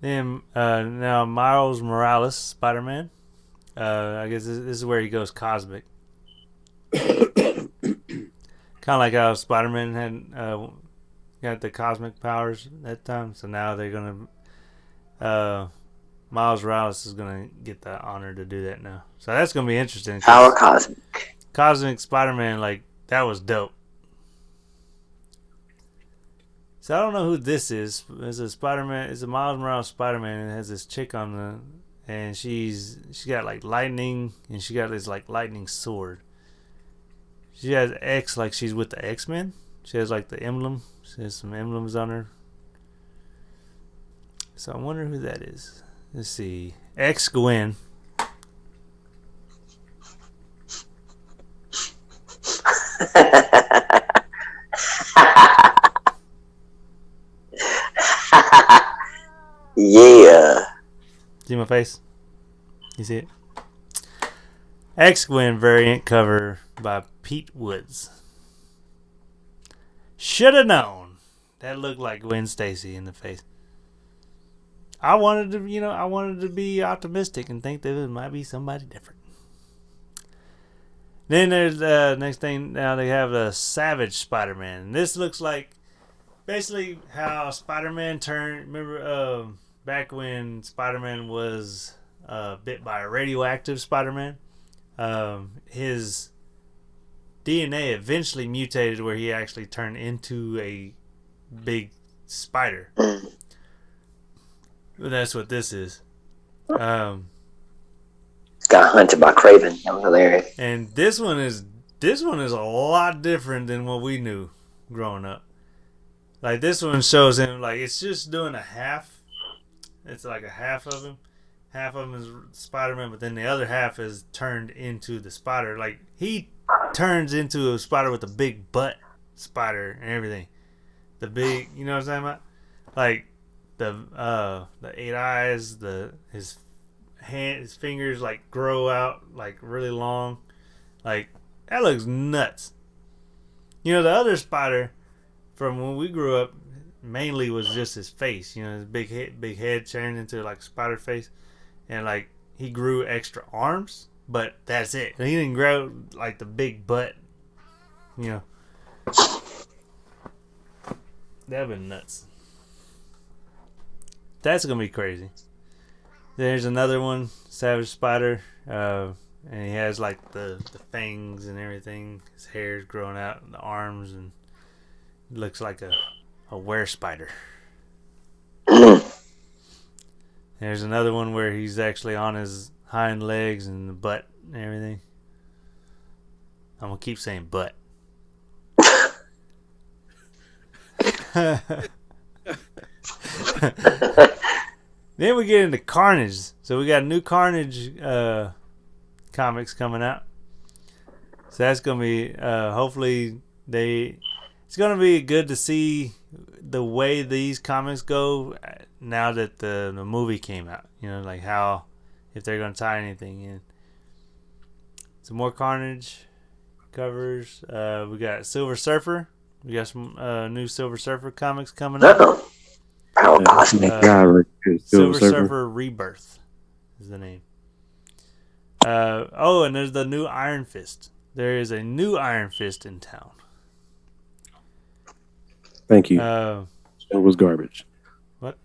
Then now Miles Morales, Spider-Man. I guess this is where he goes cosmic. Kind of like how Spider-Man had got the cosmic powers that time. So now they're gonna Miles Morales is gonna get the honor to do that now. So that's gonna be interesting. Power cosmic. Cosmic Spider-Man, like that was dope. So I don't know who this is. It's a Spider-Man. It's a Miles Morales Spider-Man, and it has this chick on the, and she got like lightning, and she got this like lightning sword. She has X, like she's with the X-Men. She has like the emblem. She has some emblems on her. So I wonder who that is. Let's see. X Gwen. Yeah. See my face? You see it? X-Gwen variant cover by Pete Woods. Should have known. That looked like Gwen Stacy in the face. I wanted to be optimistic and think that it might be somebody different. Then there's next thing. Now they have a Savage Spider-Man. And this looks like basically how Spider-Man turned. Remember back when Spider-Man was bit by a radioactive Spider-Man? His DNA eventually mutated where he actually turned into a big spider. That's what this is. Got hunted by Craven. That was hilarious. And this one is a lot different than what we knew growing up. Like this one shows him like it's just doing a half. It's like a half of him. Half of him is Spider-Man, but then the other half is turned into the spider. Like he turns into a spider with a big butt spider and everything. The big, you know what I'm talking about? Like the 8 eyes, his fingers like grow out like really long. Like that looks nuts. You know, the other spider from when we grew up mainly was just his face. You know, his big head turned into like a spider face. And like he grew extra arms, but that's it. He didn't grow like the big butt, you know. That'd been nuts. That's gonna be crazy. There's another one, Savage Spider, and he has like the fangs and everything. His hair's growing out in the arms, and it looks like a were spider. There's another one where he's actually on his hind legs and the butt and everything. I'm going to keep saying butt. Then we get into Carnage. So we got new Carnage comics coming out. So that's going to be, hopefully it's going to be good to see the way these comics go now that the movie came out. You know, like how, if they're going to tie anything in. Some more Carnage covers. We got Silver Surfer. We got some new Silver Surfer comics coming up. Silver Surfer Rebirth is the name. And there's the new Iron Fist. There is a new Iron Fist in town. Thank you. It was garbage. What?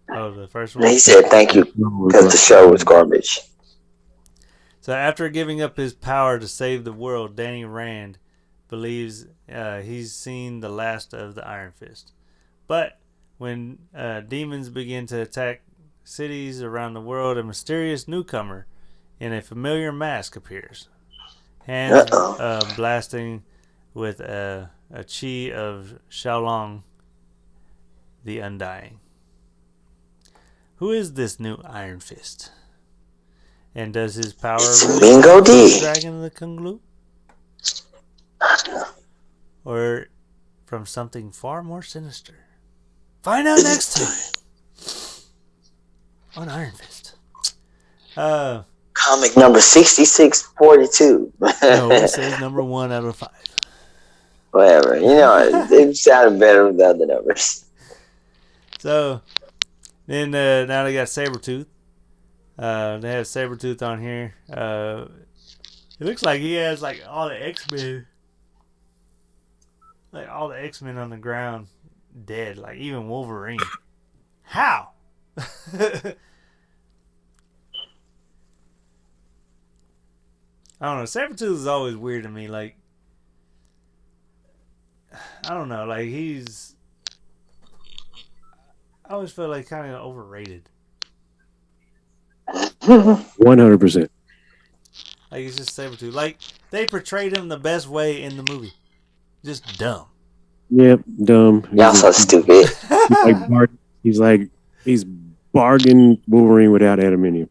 Oh, the first one? He said thank you because the show was garbage. So after giving up his power to save the world, Danny Rand believes he's seen the last of the Iron Fist. But when demons begin to attack cities around the world, a mysterious newcomer in a familiar mask appears. Hands blasting with a chi of Xiaolong, the Undying. Who is this new Iron Fist? And does his power Bingo D Dragon of the Kung Lu? Or from something far more sinister? Find out next time on Iron Fist. Comic number 6642. No, it says number 1 out of 5. Whatever. You know, it sounded better with the other numbers. So, then now they got Sabretooth. They have Sabretooth on here. It looks like he has like all the X-Men. Like all the X-Men on the ground dead. Like even Wolverine. How? I don't know. Sabretooth is always weird to me. Like, I don't know. Like I always feel like kind of overrated. 100%. Like it's just Sabretooth. Like they portrayed him the best way in the movie. Just dumb. Yep, dumb. Y'all so stupid. He's bargain Wolverine without adamantium.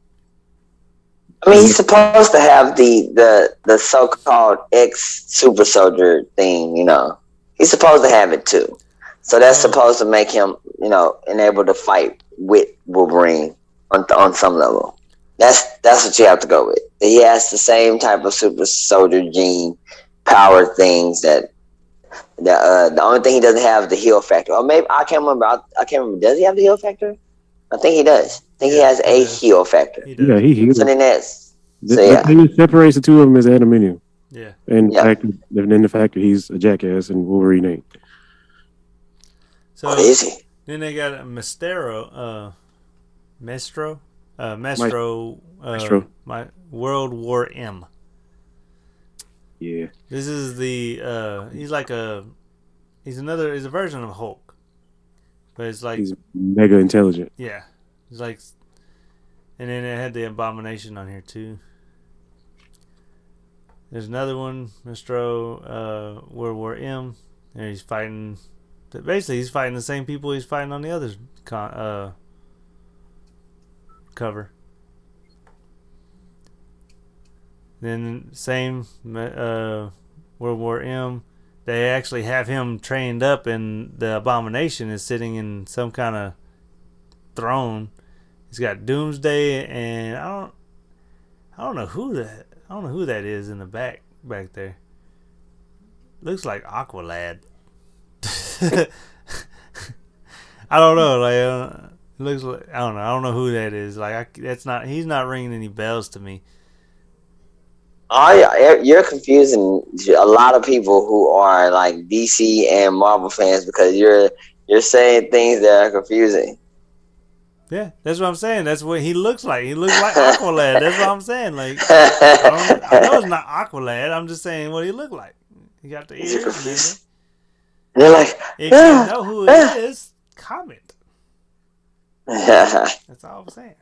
I mean, he's supposed to have the so-called ex-super soldier thing, you know. He's supposed to have it too. So that's supposed to make him, you know, unable to fight with Wolverine on some level. That's what you have to go with. He has the same type of super soldier gene power things that the only thing he doesn't have is the heal factor. Or maybe I can't remember. I can't remember. Does he have the heal factor? I think he does. I think he has a heal factor. He does. Yeah, he heals. So then that's The thing that separates the two of them is adamantium. Yeah. And the fact that he's a jackass and Wolverine ain't. So what is he? Then they got a Mastro, my World War M. Yeah. This is the he's a version of Hulk. But it's like he's mega intelligent. Yeah. It's like, and then it had the Abomination on here too. There's another one, Mastro, World War M, and he's fighting. Basically, he's fighting the same people he's fighting on the other cover. Then same World War M. They actually have him trained up, and the Abomination is sitting in some kind of throne. He's got Doomsday, and I don't know who that is in the back there. Looks like Aqualad. I don't know. Like, it looks like I don't know. I don't know who that is. Like, he's not ringing any bells to me. You're confusing a lot of people who are like DC and Marvel fans because you're saying things that are confusing. Yeah, that's what I'm saying. That's what he looks like. He looks like Aqualad. That's what I'm saying. Like, I know it's not Aqualad. I'm just saying what he looked like. He got the ears and everything. They're like, if you know who it is, comment. That's all I'm saying.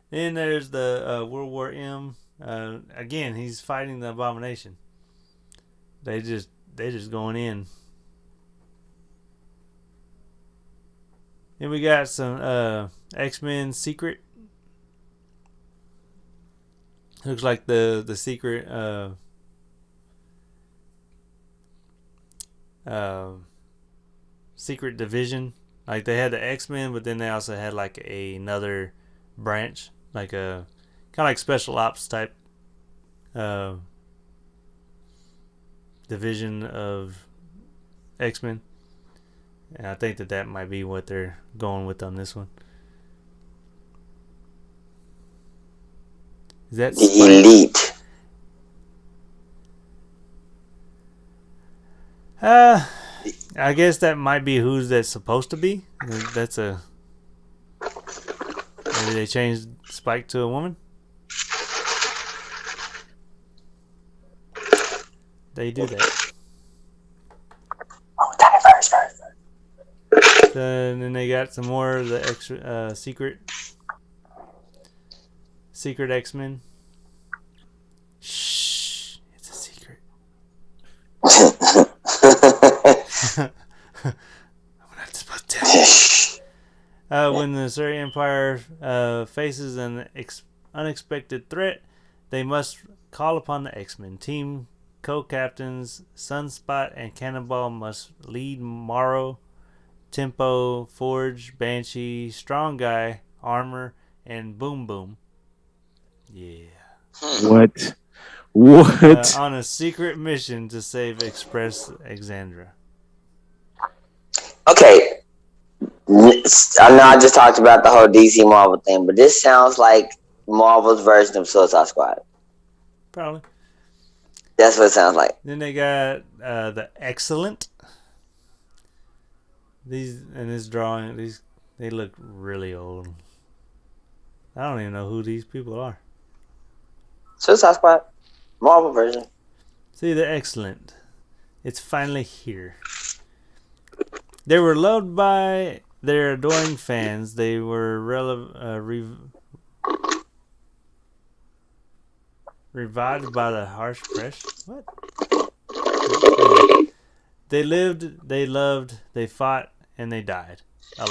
Then there's the World War M. Again, he's fighting the Abomination. They just going in. Then we got some X-Men Secret. Looks like the secret secret division. Like, they had the X-Men, but then they also had like another branch, like a kind of like special ops type division of X-Men. And I think that might be what they're going with on this one. Is that the Elite? I guess that might be who that's supposed to be. Maybe they changed Spike to a woman. They do that. Oh, diverse. And then they got some more of the extra secret X-Men. Shh, it's a secret. I'm not supposed to tell you. When the Surrey Empire faces an unexpected threat, they must call upon the X-Men. Team co-captains Sunspot and Cannonball must lead Morrow, Tempo, Forge, Banshee, Strong Guy, Armor, and Boom Boom. Yeah. What? On a secret mission to save Express Alexandra. Okay. I know I just talked about the whole DC Marvel thing, but this sounds like Marvel's version of Suicide Squad. Probably. That's what it sounds like. Then they got the Excellent. These in this drawing, they look really old. I don't even know who these people are. Suicide Squad, Marvel version. See, the Excellent. It's finally here. They were loved by their adoring fans. They were revived by the harsh press. What? They lived, they loved, they fought, and they died. A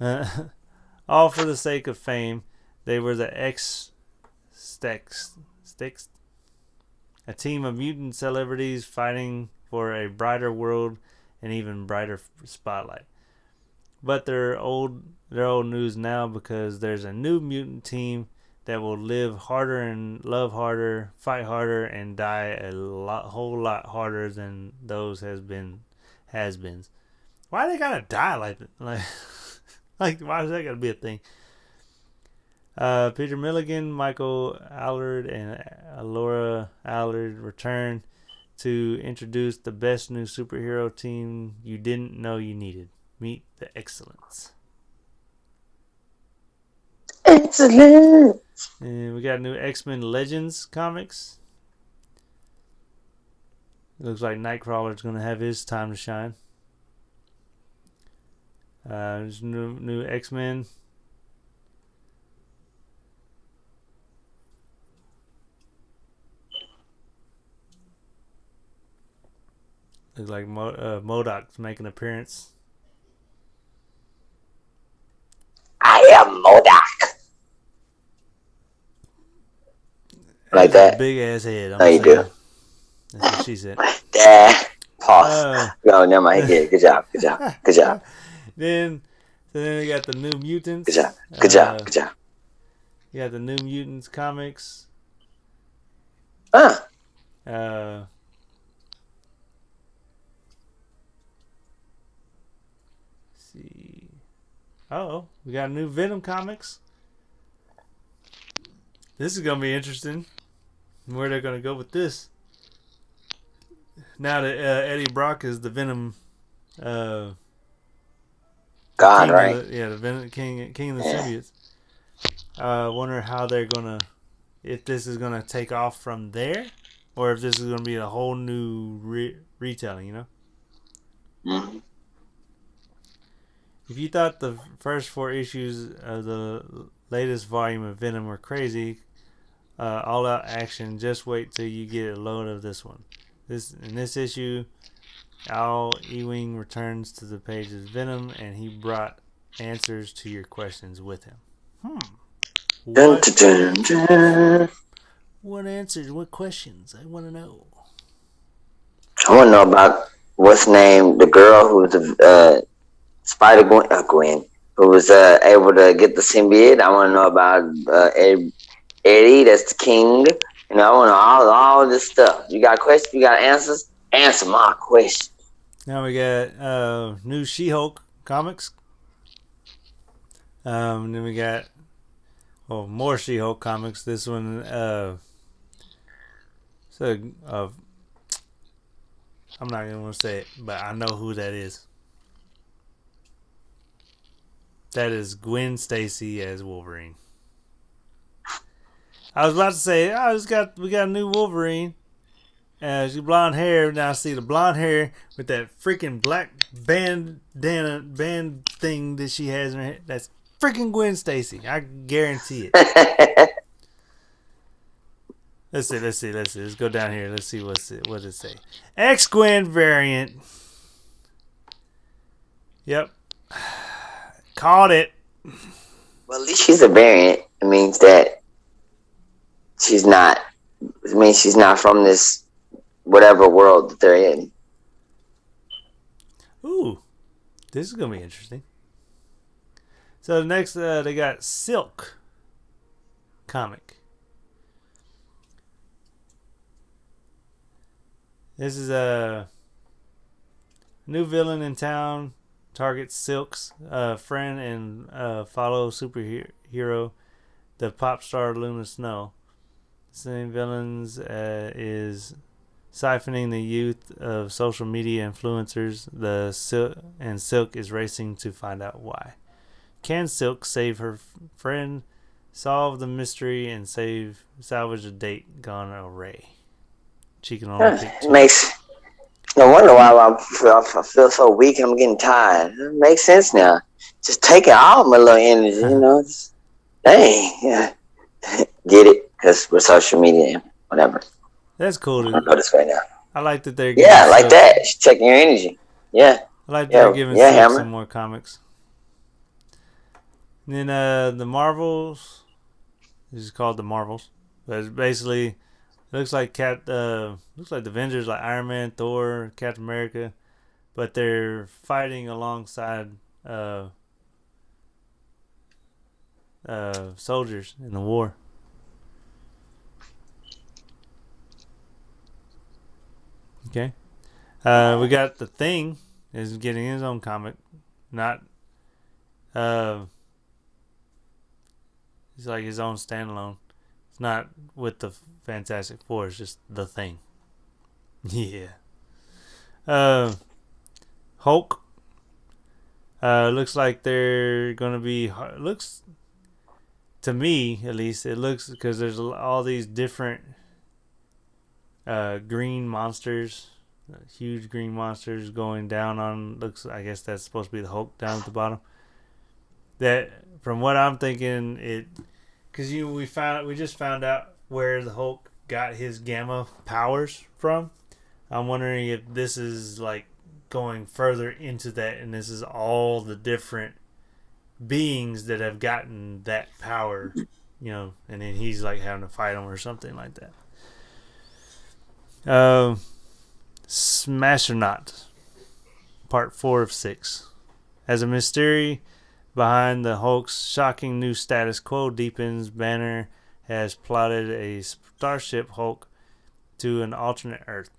lot. All for the sake of fame. They were the Sticks. A team of mutant celebrities fighting for a brighter world and even brighter spotlight. but they're old news now because there's a new mutant team that will live harder and love harder, fight harder, and die whole lot harder than those has-beens. Why they gotta die like like why is that gotta be a thing? Peter Milligan, Michael Allard, and Laura Allard return to introduce the best new superhero team you didn't know you needed. Meet the Excellence. Excellent. And we got new X-Men Legends comics. Looks like Nightcrawler's going to have his time to shine. There's new X-Men. Looks like MODOK's making an appearance. I am MODOK. Like that? Big ass head. No, you do. That's what she said. Pause. No, never mind. Yeah, good job. Then we got the New Mutants. Good job. You got the New Mutants comics. See. Oh, we got new Venom comics. This is gonna be interesting. Where they're gonna go with this? Now that Eddie Brock is the Venom God, right? The Venom King of the Symbiotes. Wonder how they're gonna, if this is gonna take off from there, or if this is gonna be a whole new retelling. You know. Mm-hmm. If you thought the first 4 issues of the latest volume of Venom were crazy, all-out action, just wait till you get a load of this one. In this issue, Al Ewing returns to the pages Venom, and he brought answers to your questions with him. What answers? What questions? I want to know. I want to know about what's named the girl who was the Spider Gwen, who was able to get the symbiote. I want to know about Eddie, that's the king. You know, I want to know all this stuff. You got questions? You got answers? Answer my question. Now we got new She-Hulk comics. Then we got more She-Hulk comics. This one, I'm not even going to say it, but I know who that is. That is Gwen Stacy as Wolverine. I was about to say, we got a new Wolverine. She's blonde hair. Now I see the blonde hair with that freaking black band thing that she has in her head. That's freaking Gwen Stacy. I guarantee it. Let's see. Let's go down here. Let's see what it say. X-Gwen variant. Yep. Called it. Well, at least she's a variant. It means that she's not from this whatever world that they're in. Ooh, this is gonna be interesting. So next, they got Silk comic. This is a new villain in town. Targets Silk's friend and follow superhero, the pop star Luna Snow. Same villains is siphoning the youth of social media influencers. Silk is racing to find out why. Can Silk save her friend, solve the mystery, and salvage a date gone awry? She can only pick two. No wonder why I feel so weak. I'm getting tired. It makes sense now. Just taking all my little energy, you know. Dang, yeah. Get it? Because we're social media and whatever. That's cool. I know this right now. I like that they're giving like that. She's checking your energy. Yeah. I like that they're giving some more comics. And then the Marvels. This is called the Marvels. But it's basically, it looks like the Avengers, like Iron Man, Thor, Captain America, but they're fighting alongside soldiers in the war. Okay. We got the Thing is getting his own comic. Not it's like his own standalone. It's not with the Fantastic Four, it's just the Thing. Yeah. Hulk. Looks like they're gonna be. Looks to me, at least, it looks because there's all these different green monsters, huge green monsters going down on. Looks, I guess that's supposed to be the Hulk down at the bottom. That, from what I'm thinking, because we just found out where the Hulk got his gamma powers from. I'm wondering if this is like going further into that, and this is all the different beings that have gotten that power, and then he's like having to fight them or something like that. Smashernaut, part 4 of 6. As a mystery behind the Hulk's shocking new status quo deepens, Banner has plotted a Starship Hulk to an alternate Earth,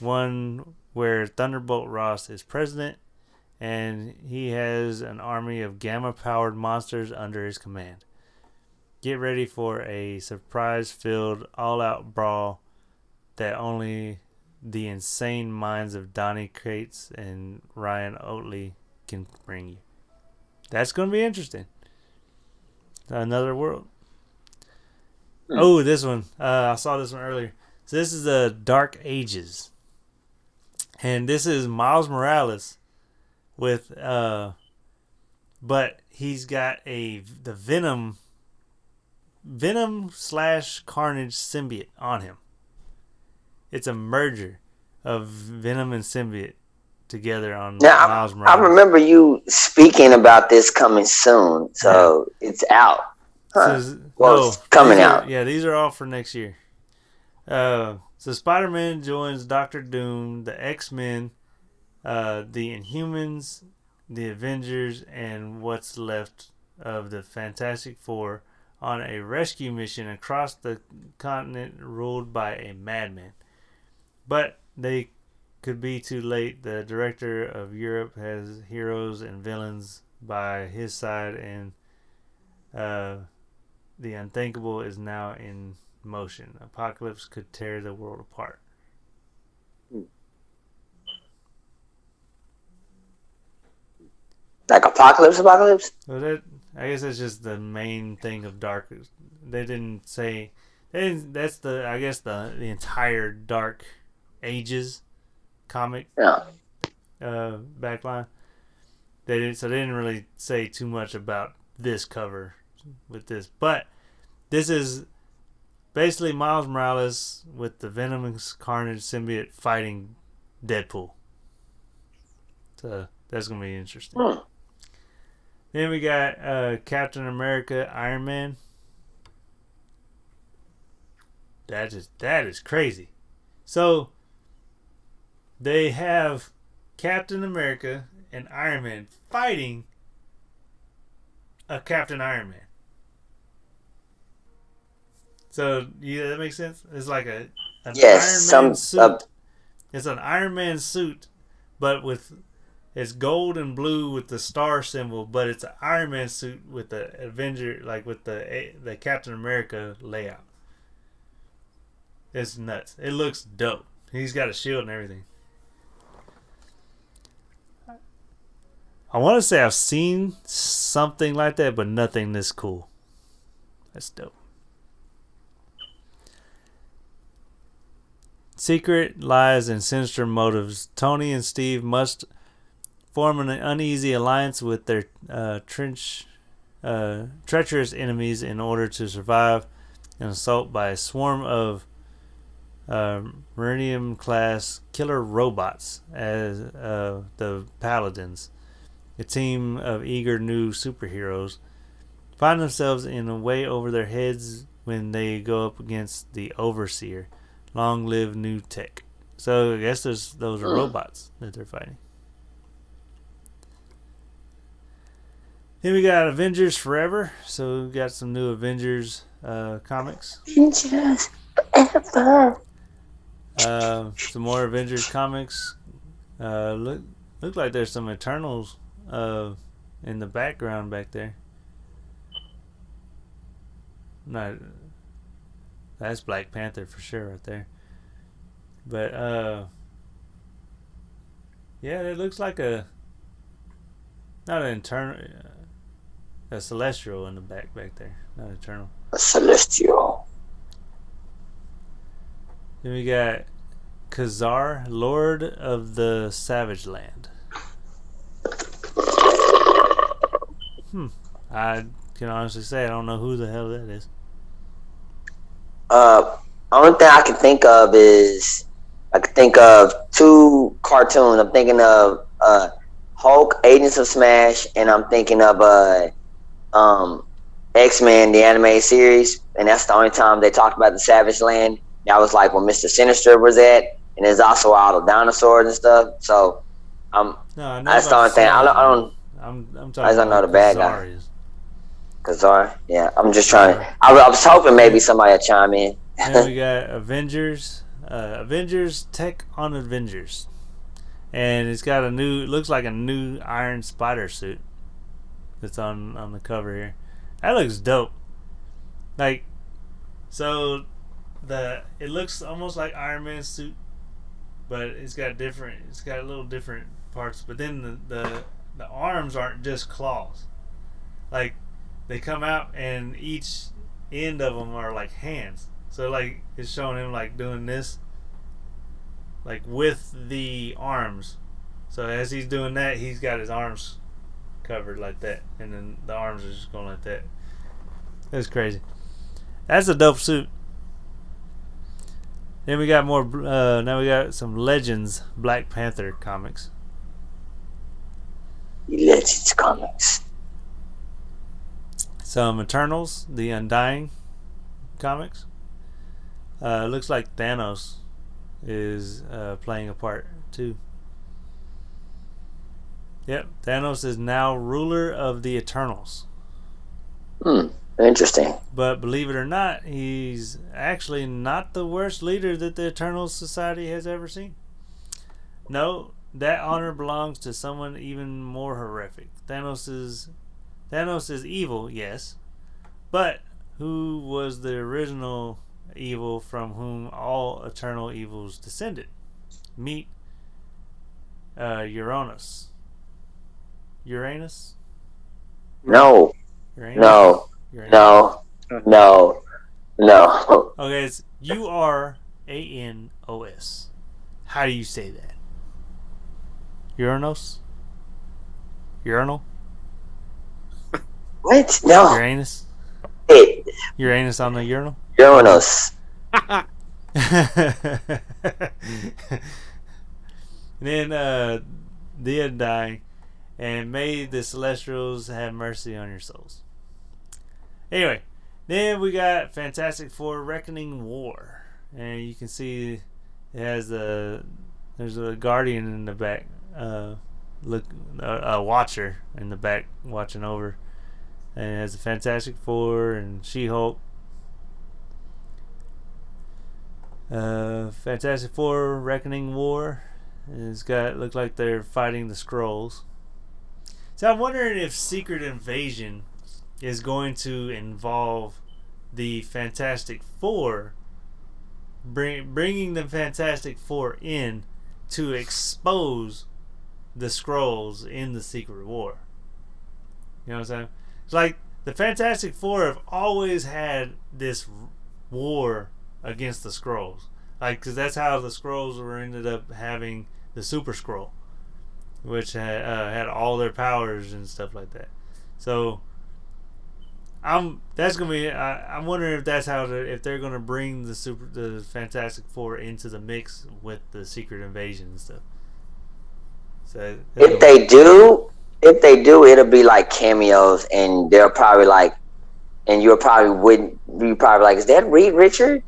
one where Thunderbolt Ross is president, and he has an army of gamma-powered monsters under his command. Get ready for a surprise-filled, all-out brawl that only the insane minds of Donny Cates and Ryan Oatley can bring you. That's going to be interesting. Another world. Oh, this one. I saw this one earlier. So this is the Dark Ages. And this is Miles Morales with but he's got the Venom / Carnage symbiote on him. It's a merger of Venom and symbiote together on Miles Morales. I remember you speaking about this coming soon, so it's out. Huh. It's coming out. Yeah, these are all for next year. So Spider-Man joins Doctor Doom, the X-Men, the Inhumans, the Avengers, and what's left of the Fantastic Four on a rescue mission across the continent ruled by a madman. But they could be too late. The director of Europe has heroes and villains by his side, and the unthinkable is now in motion. Apocalypse could tear the world apart. Like Apocalypse? Well, I guess that's just the main thing of Dark. They didn't say. That's the entire Dark Ages comic. Yeah. Backline. They didn't really say too much about this cover with this, but this is basically Miles Morales with the Venom and Carnage symbiote fighting Deadpool. So that's gonna be interesting. Then we got Captain America, Iron Man. That is crazy. So they have Captain America and Iron Man fighting a Captain Iron Man. So that makes sense. It's like an Iron Man suit. It's an Iron Man suit, but it's gold and blue with the star symbol. But it's an Iron Man suit with the Avenger, like with the Captain America layout. It's nuts. It looks dope. He's got a shield and everything. I want to say I've seen something like that, but nothing this cool. That's dope. Secret lies and sinister motives. Tony and Steve must form an uneasy alliance with their treacherous enemies in order to survive an assault by a swarm of Meridian-class killer robots as the Paladins. A team of eager new superheroes find themselves in a way over their heads when they go up against the Overseer. Long live new tech. So I guess those are robots that they're fighting. Then we got Avengers Forever. So we got some new Avengers comics. Avengers Forever. Some more Avengers comics. Look like there's some Eternals in the background back there. Not that's Black Panther for sure right there. But yeah, it looks like not an internal, a celestial in the back there, not eternal. A celestial. Then we got Khazar, Lord of the Savage Land. I can honestly say I don't know who the hell that is. Only thing I can think of is two cartoons. I'm thinking of Hulk, Agents of Smash, and I'm thinking of X-Men, the anime series. And that's the only time they talked about the Savage Land. That was like when Mr. Sinister was at, and there's also all the dinosaurs and stuff. So that's the only thing. I don't know the bad guy. Khazar, yeah. I'm just trying. I was hoping maybe somebody would chime in. Then we got Avengers Tech on Avengers, and it's got it looks like a new Iron Spider suit that's on the cover here. That looks dope. Like, so it looks almost like Iron Man's suit, but it's got a little different parts. But then the arms aren't just claws. Like, they come out and each end of them are like hands. So like it's showing him like doing this, like with the arms. So as he's doing that, he's got his arms covered like that, and then the arms are just going like that. That's crazy. That's a dope suit. Then we got more. Now we got some Legends Black Panther comics. Legends comics. Some Eternals, The Undying comics. Looks like Thanos is playing a part too. Yep, Thanos is now ruler of the Eternals. Interesting. But believe it or not, he's actually not the worst leader that the Eternals Society has ever seen. No, that honor belongs to someone even more horrific. Thanos is evil, yes, but who was the original evil from whom all eternal evils descended? Meet Uranus. Uranus? No. Uranus? No. Uranus? No. Okay, it's Uranos. How do you say that? Uranus? Urinal? What? No. Uranus? Uranus on the urinal? Uranus. Then the Undying, and may the Celestials have mercy on your souls. Anyway, then we got Fantastic Four Reckoning War, and you can see it has there's a Guardian in the back, a Watcher in the back watching over, and it has the Fantastic Four and She-Hulk. Fantastic Four Reckoning War. It's got look like they're fighting the Skrulls. So I'm wondering if Secret Invasion is going to involve the Fantastic Four, bringing the Fantastic Four in to expose the Skrulls in the Secret War. You know what I'm saying? It's like the Fantastic Four have always had this war against the Skrulls, like, because that's how the Skrulls ended up having the Super Skrull, which had all their powers and stuff like that. So I'm wondering if that's how if they're gonna bring the Fantastic Four into the mix with the Secret Invasion and stuff. So if they do, it'll be like cameos, and they'll probably like, and you'll probably like, is that Reed Richard?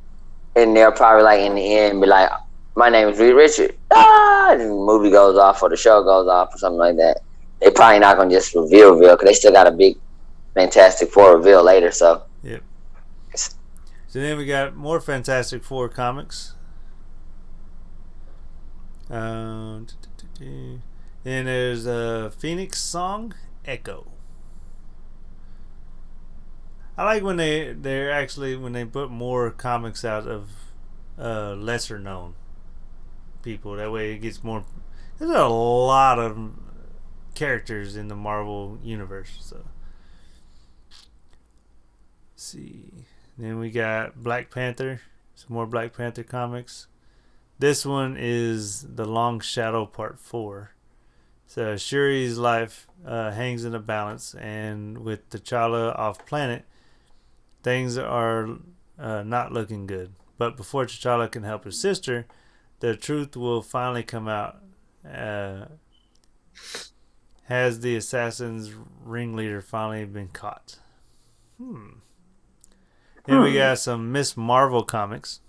And they'll probably like in the end be like, my name is Reed Richard. And the movie goes off or the show goes off or something like that. they probably not gonna just reveal because they still got a big Fantastic Four reveal later. So yep. So then we got more Fantastic Four comics. Then there's a Phoenix Song Echo. I like when they're actually when they put more comics out of lesser known people. That way it gets more. There's a lot of characters in the Marvel universe. So let's see. Then we got Black Panther. Some more Black Panther comics. This one is The Long Shadow Part 4. So Shuri's life hangs in the balance, and with T'Challa off planet, things are not looking good. But before T'Challa can help his sister, the truth will finally come out. Has the assassin's ringleader finally been caught? Then we got some Miss Marvel comics.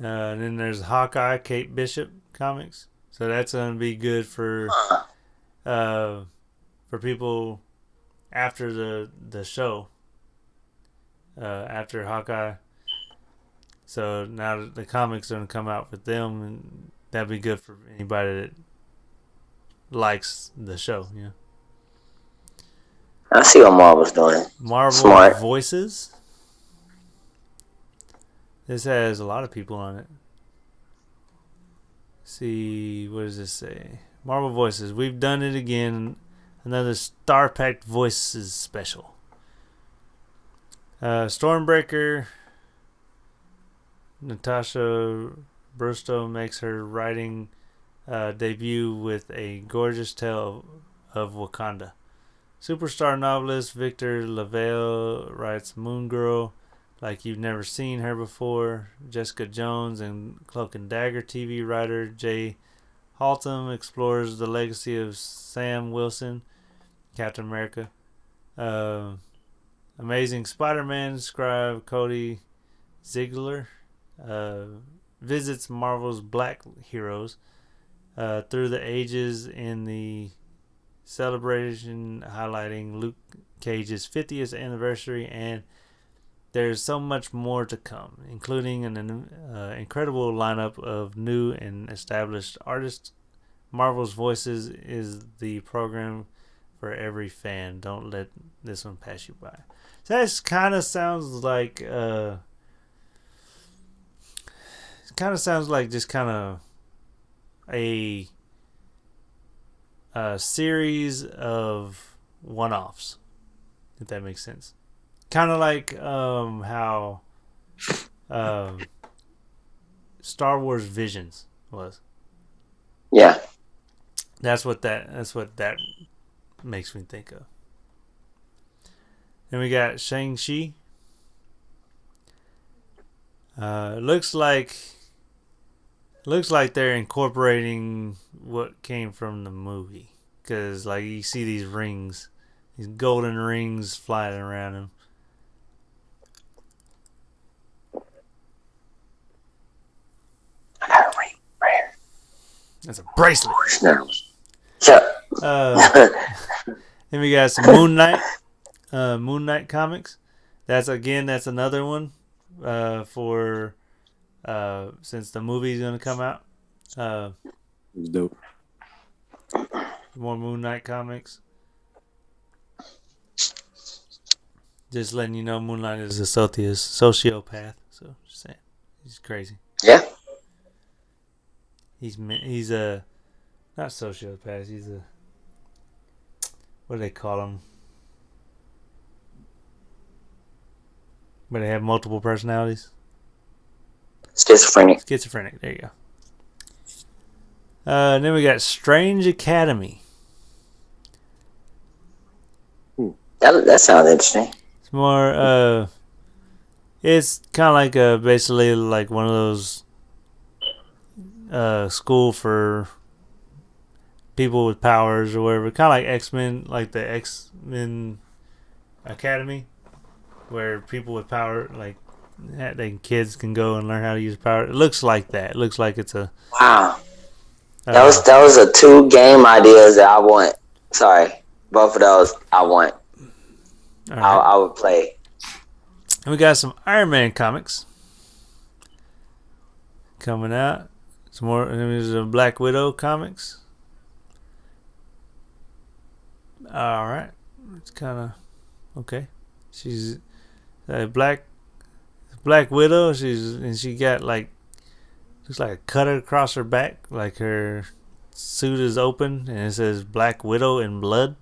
And then there's Hawkeye, Kate Bishop comics. So that's going to be good for people after the show. After Hawkeye. So now the comics are going to come out with them, and that'd be good for anybody that likes the show. Yeah. I see what Marvel's doing. Marvel Smart. Voices. This has a lot of people on it. See, what does this say? Marvel Voices. We've done it again. Another Star-Packed Voices special. Stormbreaker. Natasha Brusto makes her writing debut with A Gorgeous Tale of Wakanda. Superstar novelist Victor LaValle writes Moon Girl like you've never seen her before. Jessica Jones and Cloak and Dagger TV writer Jay Haltom explores the legacy of Sam Wilson, Captain America. Amazing Spider-Man scribe Cody Ziegler visits Marvel's Black heroes through the ages in the celebration highlighting Luke Cage's 50th anniversary, and there's so much more to come, including an incredible lineup of new and established artists. Marvel's Voices is the program for every fan. Don't let this one pass you by. So that kind of sounds like just kind of a series of one-offs, if that makes sense. Kind of like how Star Wars Visions was. Yeah. That's what that makes me think of. Then we got Shang-Chi. Looks like they're incorporating what came from the movie, because like you see these rings, these golden rings flying around him. I got a ring right here. That's a bracelet. Shut Then we got some Moon Knight comics. That's another one for since the movie's gonna come out. It's dope. More Moon Knight comics. Just letting you know, Moon Knight is a sociopath. So just saying, he's crazy. Yeah. He's a not sociopath. He's a, what do they call him? Where they have multiple personalities. Schizophrenic. There you go. And then we got Strange Academy. That sounds interesting. It's more. It's kind of like basically like one of those school for people with powers or whatever. Kind of like X-Men, like the X-Men Academy, where people with power, like kids can go and learn how to use power. It looks like that. It looks like it's a wow. That was the 2 game ideas that I want. Sorry, both of those I want. Right. I would play. And we got some Iron Man comics coming out. Some more. There's a Black Widow comics. All right, it's kind of okay. She's a Black Widow. She got like looks like a cutter across her back, like her suit is open and it says Black Widow in blood.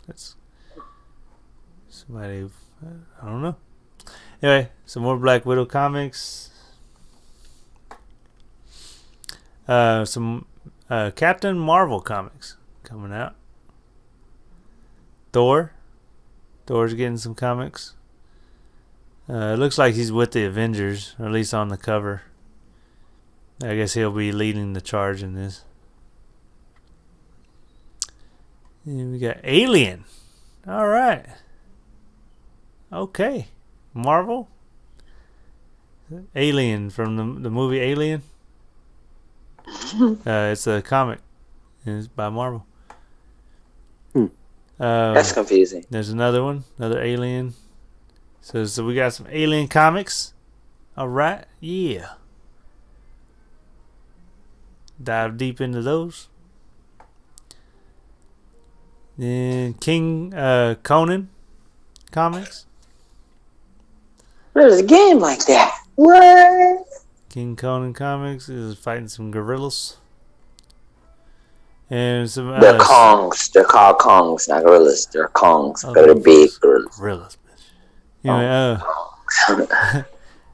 That's somebody, I don't know. Anyway, some more Black Widow comics. Some Captain Marvel comics coming out. Thor's getting some comics. It looks like he's with the Avengers, or at least on the cover. I guess he'll be leading the charge in this. And we got Alien. All right. Okay. Marvel. Alien from the movie Alien. It's a comic. It's by Marvel. That's confusing. There's another one. Another Alien. So we got some Alien comics. All right. Yeah. Dive deep into those. Then King Conan comics. There's a game like that. What? King Conan comics is fighting some gorillas. And some they're Kongs. They're called Kongs, not gorillas. They're Kongs. Oh, they're big gorillas. Gorillas, bitch. Anyway,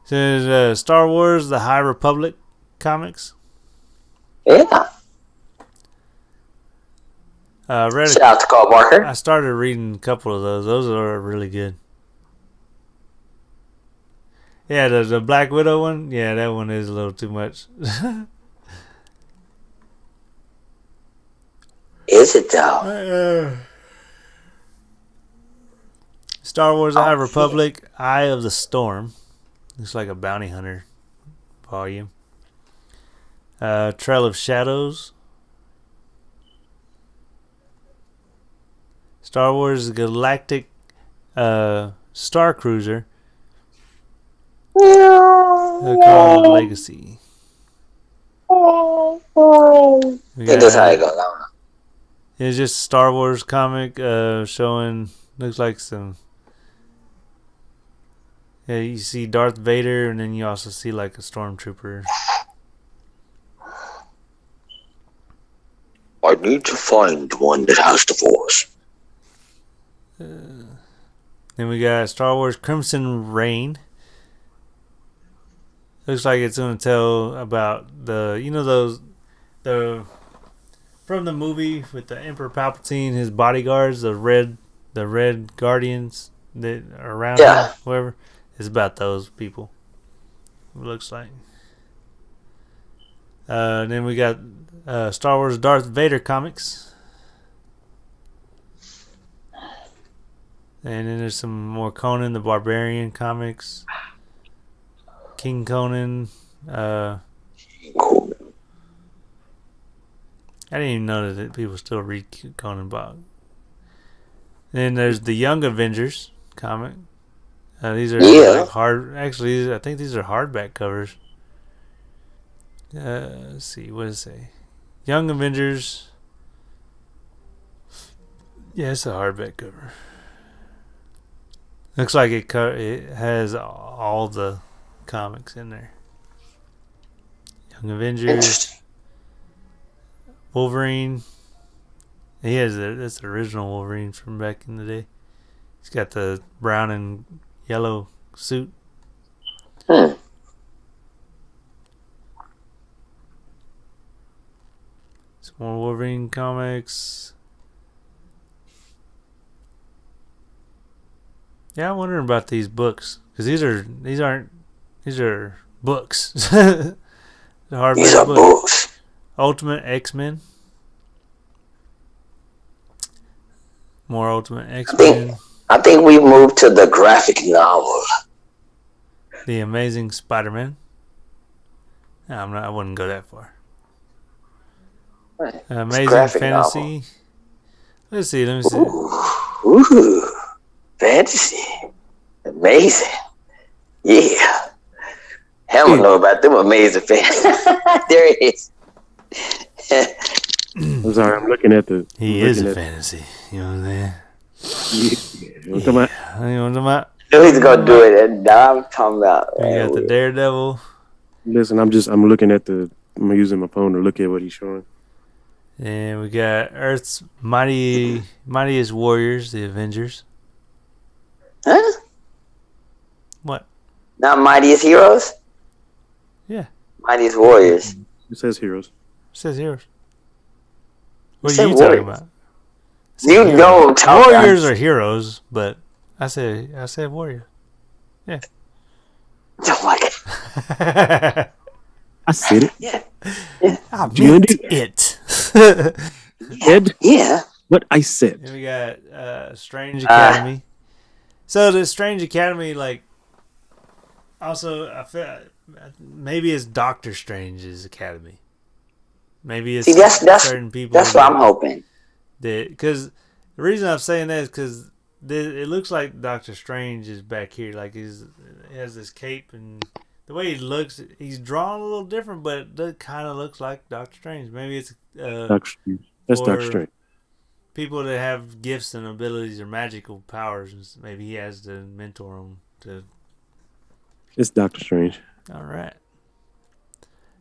so there's Star Wars: The High Republic comics. Yeah. Shout out to Carl Barker. I started reading a couple of those. Those are really good. Yeah, the Black Widow one. Yeah, that one is a little too much. Is it though? Star Wars: The High Republic, Eye of the Storm. Looks like a bounty hunter volume. Trail of Shadows. Star Wars Galactic Star Cruiser. Called Legacy. I think that's how it goes. I don't know. It's just a Star Wars comic showing, looks like some, yeah, you see Darth Vader and then you also see like a stormtrooper. I need to find one that has the Force. Then we got Star Wars Crimson Reign. Looks like it's going to tell about the from the movie with the Emperor Palpatine, his bodyguards, the red guardians that are around him, whoever. It's about those people. It looks like. Then we got Star Wars Darth Vader comics. And then there's some more Conan the Barbarian comics. King Conan. I didn't even know that people still read Conan Bob. Then there's the Young Avengers comic. These are like hard. Actually, I think these are hardback covers. Let's see. What does it say? Young Avengers. Yeah, it's a hardback cover. Looks like it has all the comics in there. Young Avengers. Wolverine. That's the original Wolverine from back in the day. He's got the brown and yellow suit. Some more Wolverine comics. Yeah, I'm wondering about these books because these are books. The hardback These are books. Ultimate X-Men. More Ultimate X-Men. I think we moved to the graphic novel. The Amazing Spider-Man. No, I wouldn't go that far. Right. Amazing Fantasy. Novel. Let me see. Ooh, fantasy. Amazing. Yeah. Hell don't know about them amazing fantasy. There it is. I'm sorry, I'm looking at the. He is a fantasy. You know what I'm saying? Yeah. What about? You know what I'm talking about? He's gonna do it, and now I'm talking about. We got the Daredevil. Listen, I'm looking at the. I'm using my phone to look at what he's showing. And we got Earth's mightiest warriors, the Avengers. Huh? What? Not Mightiest Heroes? Yeah. Mightiest Warriors. It says heroes. It says heroes. What It are you said talking warriors. about? You heroes. know what I'm talking about. Warriors are heroes, but I said warrior. Yeah. Oh my God. I said it. Yeah. I meant it. Yeah. What I said. And we got Strange Academy. So the Strange Academy, like, also I feel maybe it's Doctor Strange's Academy. Maybe it's certain people. That's what I'm hoping. Because the reason I'm saying that is because it looks like Doctor Strange is back here. Like he has this cape, and the way he looks, he's drawn a little different, but it kind of looks like Doctor Strange. Maybe it's Doctor Strange. That's Doctor Strange. People that have gifts and abilities or magical powers. Maybe he has to mentor them to. It's Doctor Strange. All right.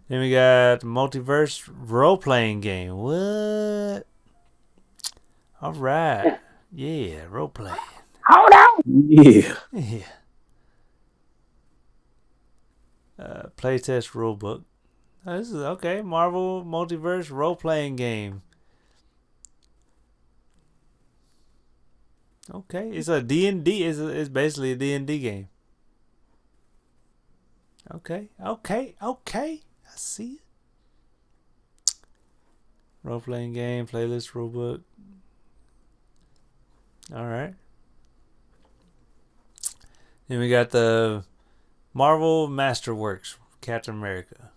Then we got Multiverse role-playing game. What? All right. Yeah, role-playing. Hold on. Yeah. Yeah. Playtest rulebook. This is okay. Marvel Multiverse role-playing game. Okay, it's a D&D. It's basically a D&D game. Okay. I see it. Role-playing game, playlist, rulebook. All right. Then we got the Marvel Masterworks, Captain America.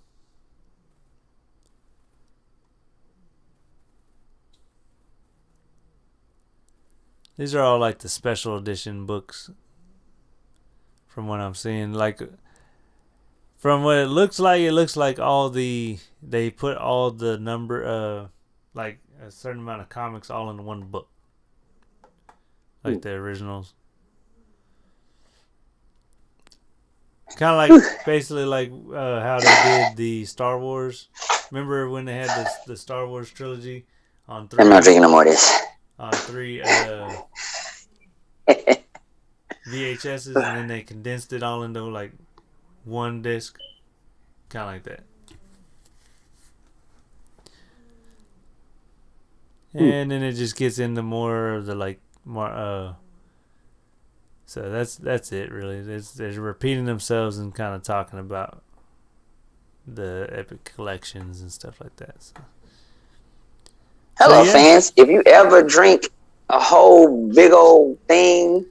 These are all like the special edition books from what I'm seeing. Like, from what it looks like they put all the number, like a certain amount of comics all in one book. Like the originals. Kind of like, basically like how they did the Star Wars. Remember when they had the Star Wars trilogy on 3? I'm not drinking no more of this. On 3 VHSs, and then they condensed it all into like one disc, kind of like that. And then it just gets into more of the like more. So that's it really. They're repeating themselves and kind of talking about the epic collections and stuff like that. So. Hello, fans. If you ever drink a whole big old thing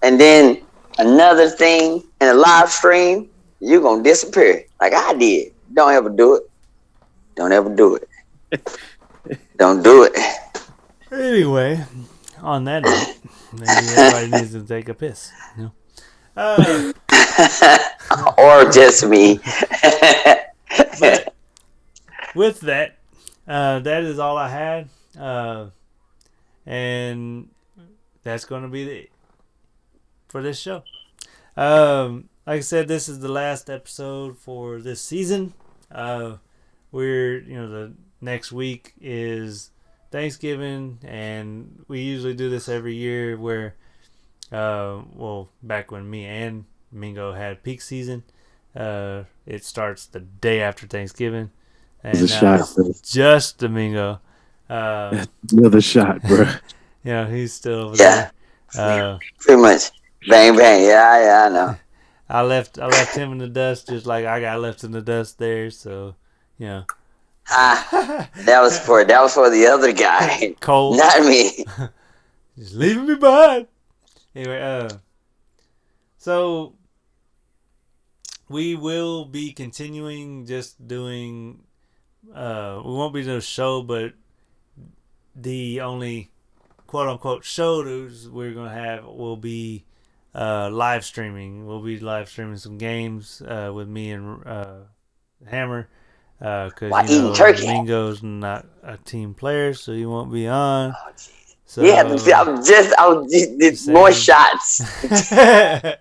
and then another thing in a live stream, you're going to disappear like I did. Don't ever do it. Don't ever do it. Don't do it. Anyway, on that note, maybe everybody needs to take a piss. You know? Or just me. But with that, that is all I had. And that's going to be it for this show. Like I said, this is the last episode for this season. The next week is Thanksgiving, and we usually do this every year where, back when me and Mingo had peak season, it starts the day after Thanksgiving. And it's just Domingo. Another shot, bro. He's still over there. Pretty much. Bang, bang. Yeah, I know. I left him in the dust just like I got left in the dust there. So, that was for the other guy. Cole. Not me. Just leaving me behind. Anyway, so we will be continuing just doing. We won't be doing a show, but the only quote unquote show that we're gonna have will be live streaming. We'll be live streaming some games with me and Hammer. Because Mingo's not a team player, so he won't be on. Oh, so yeah, I'm just more shots. That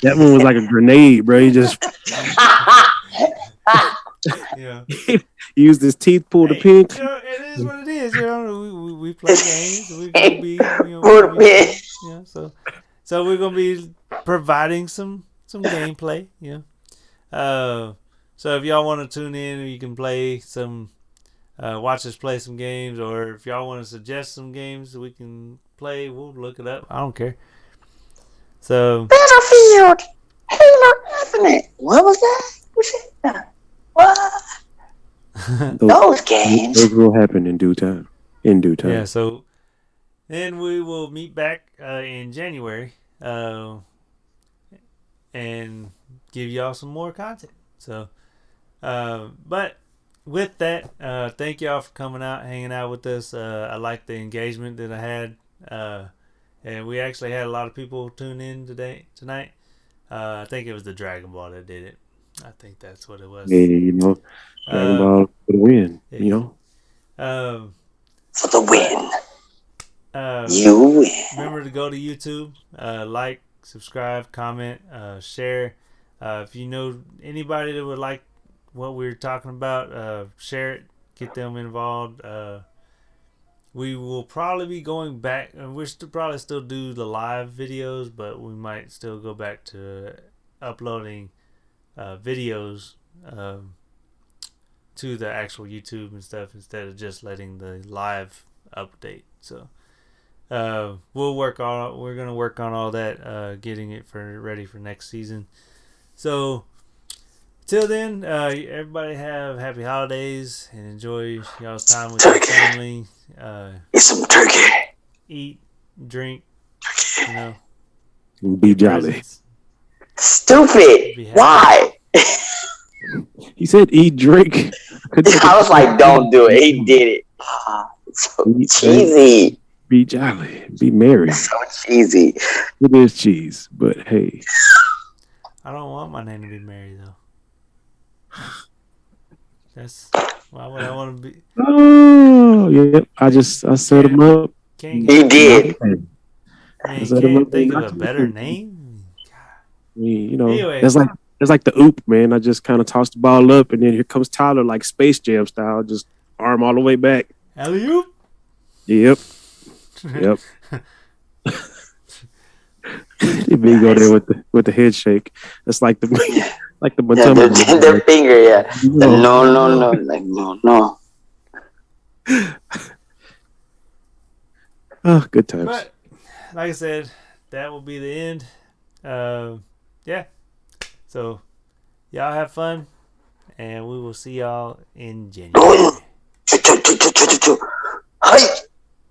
one was like a grenade, bro. He just he used his teeth, pulled the pin. It is what it is. We play games. We're gonna be, so we're gonna be providing some gameplay. So if y'all want to tune in, you can play some, watch us play some games, or if y'all want to suggest some games that we can play, we'll look it up. I don't care. So Battlefield, Halo Infinite. What was that? What? Those games. Those will happen in due time. Yeah. So then we will meet back in January and give y'all some more content. So. But with that, thank y'all for coming out, hanging out with us. I like the engagement that I had, and we actually had a lot of people tune in tonight. I think it was the Dragon Ball that did it. I think that's what it was. Yeah, Dragon Ball for the win. For the win. You win. Remember to go to YouTube, like, subscribe, comment, share. If you know anybody that would like what we're talking about, share it, get them involved. We will probably be going back, and we're probably still do the live videos, but we might still go back to uploading videos to the actual YouTube and stuff instead of just letting the live update. So we're gonna work on all that, getting it ready for next season. So till then, everybody have happy holidays and enjoy y'all's time with your family. Eat some turkey. Eat, drink, be jolly. Presents. Stupid. Why? He said eat, drink. I was like, don't do it. He did it. So cheesy. Be jolly. Be merry. So cheesy. It is cheese, but hey. I don't want my name to be Mary though. That's why would I want to be? Oh, yeah. I set him up. He did. Man, can't think of a better name. Anyway. It's like the oop, man. I just kind of tossed the ball up, and then here comes Tyler, like Space Jam style, just arm all the way back. Alley-oop. Yep. Big go there with the head shake. It's like the their finger, yeah. No, like no. Oh, good times. But like I said, that will be the end. Yeah. So y'all have fun, and we will see y'all in January. Hi.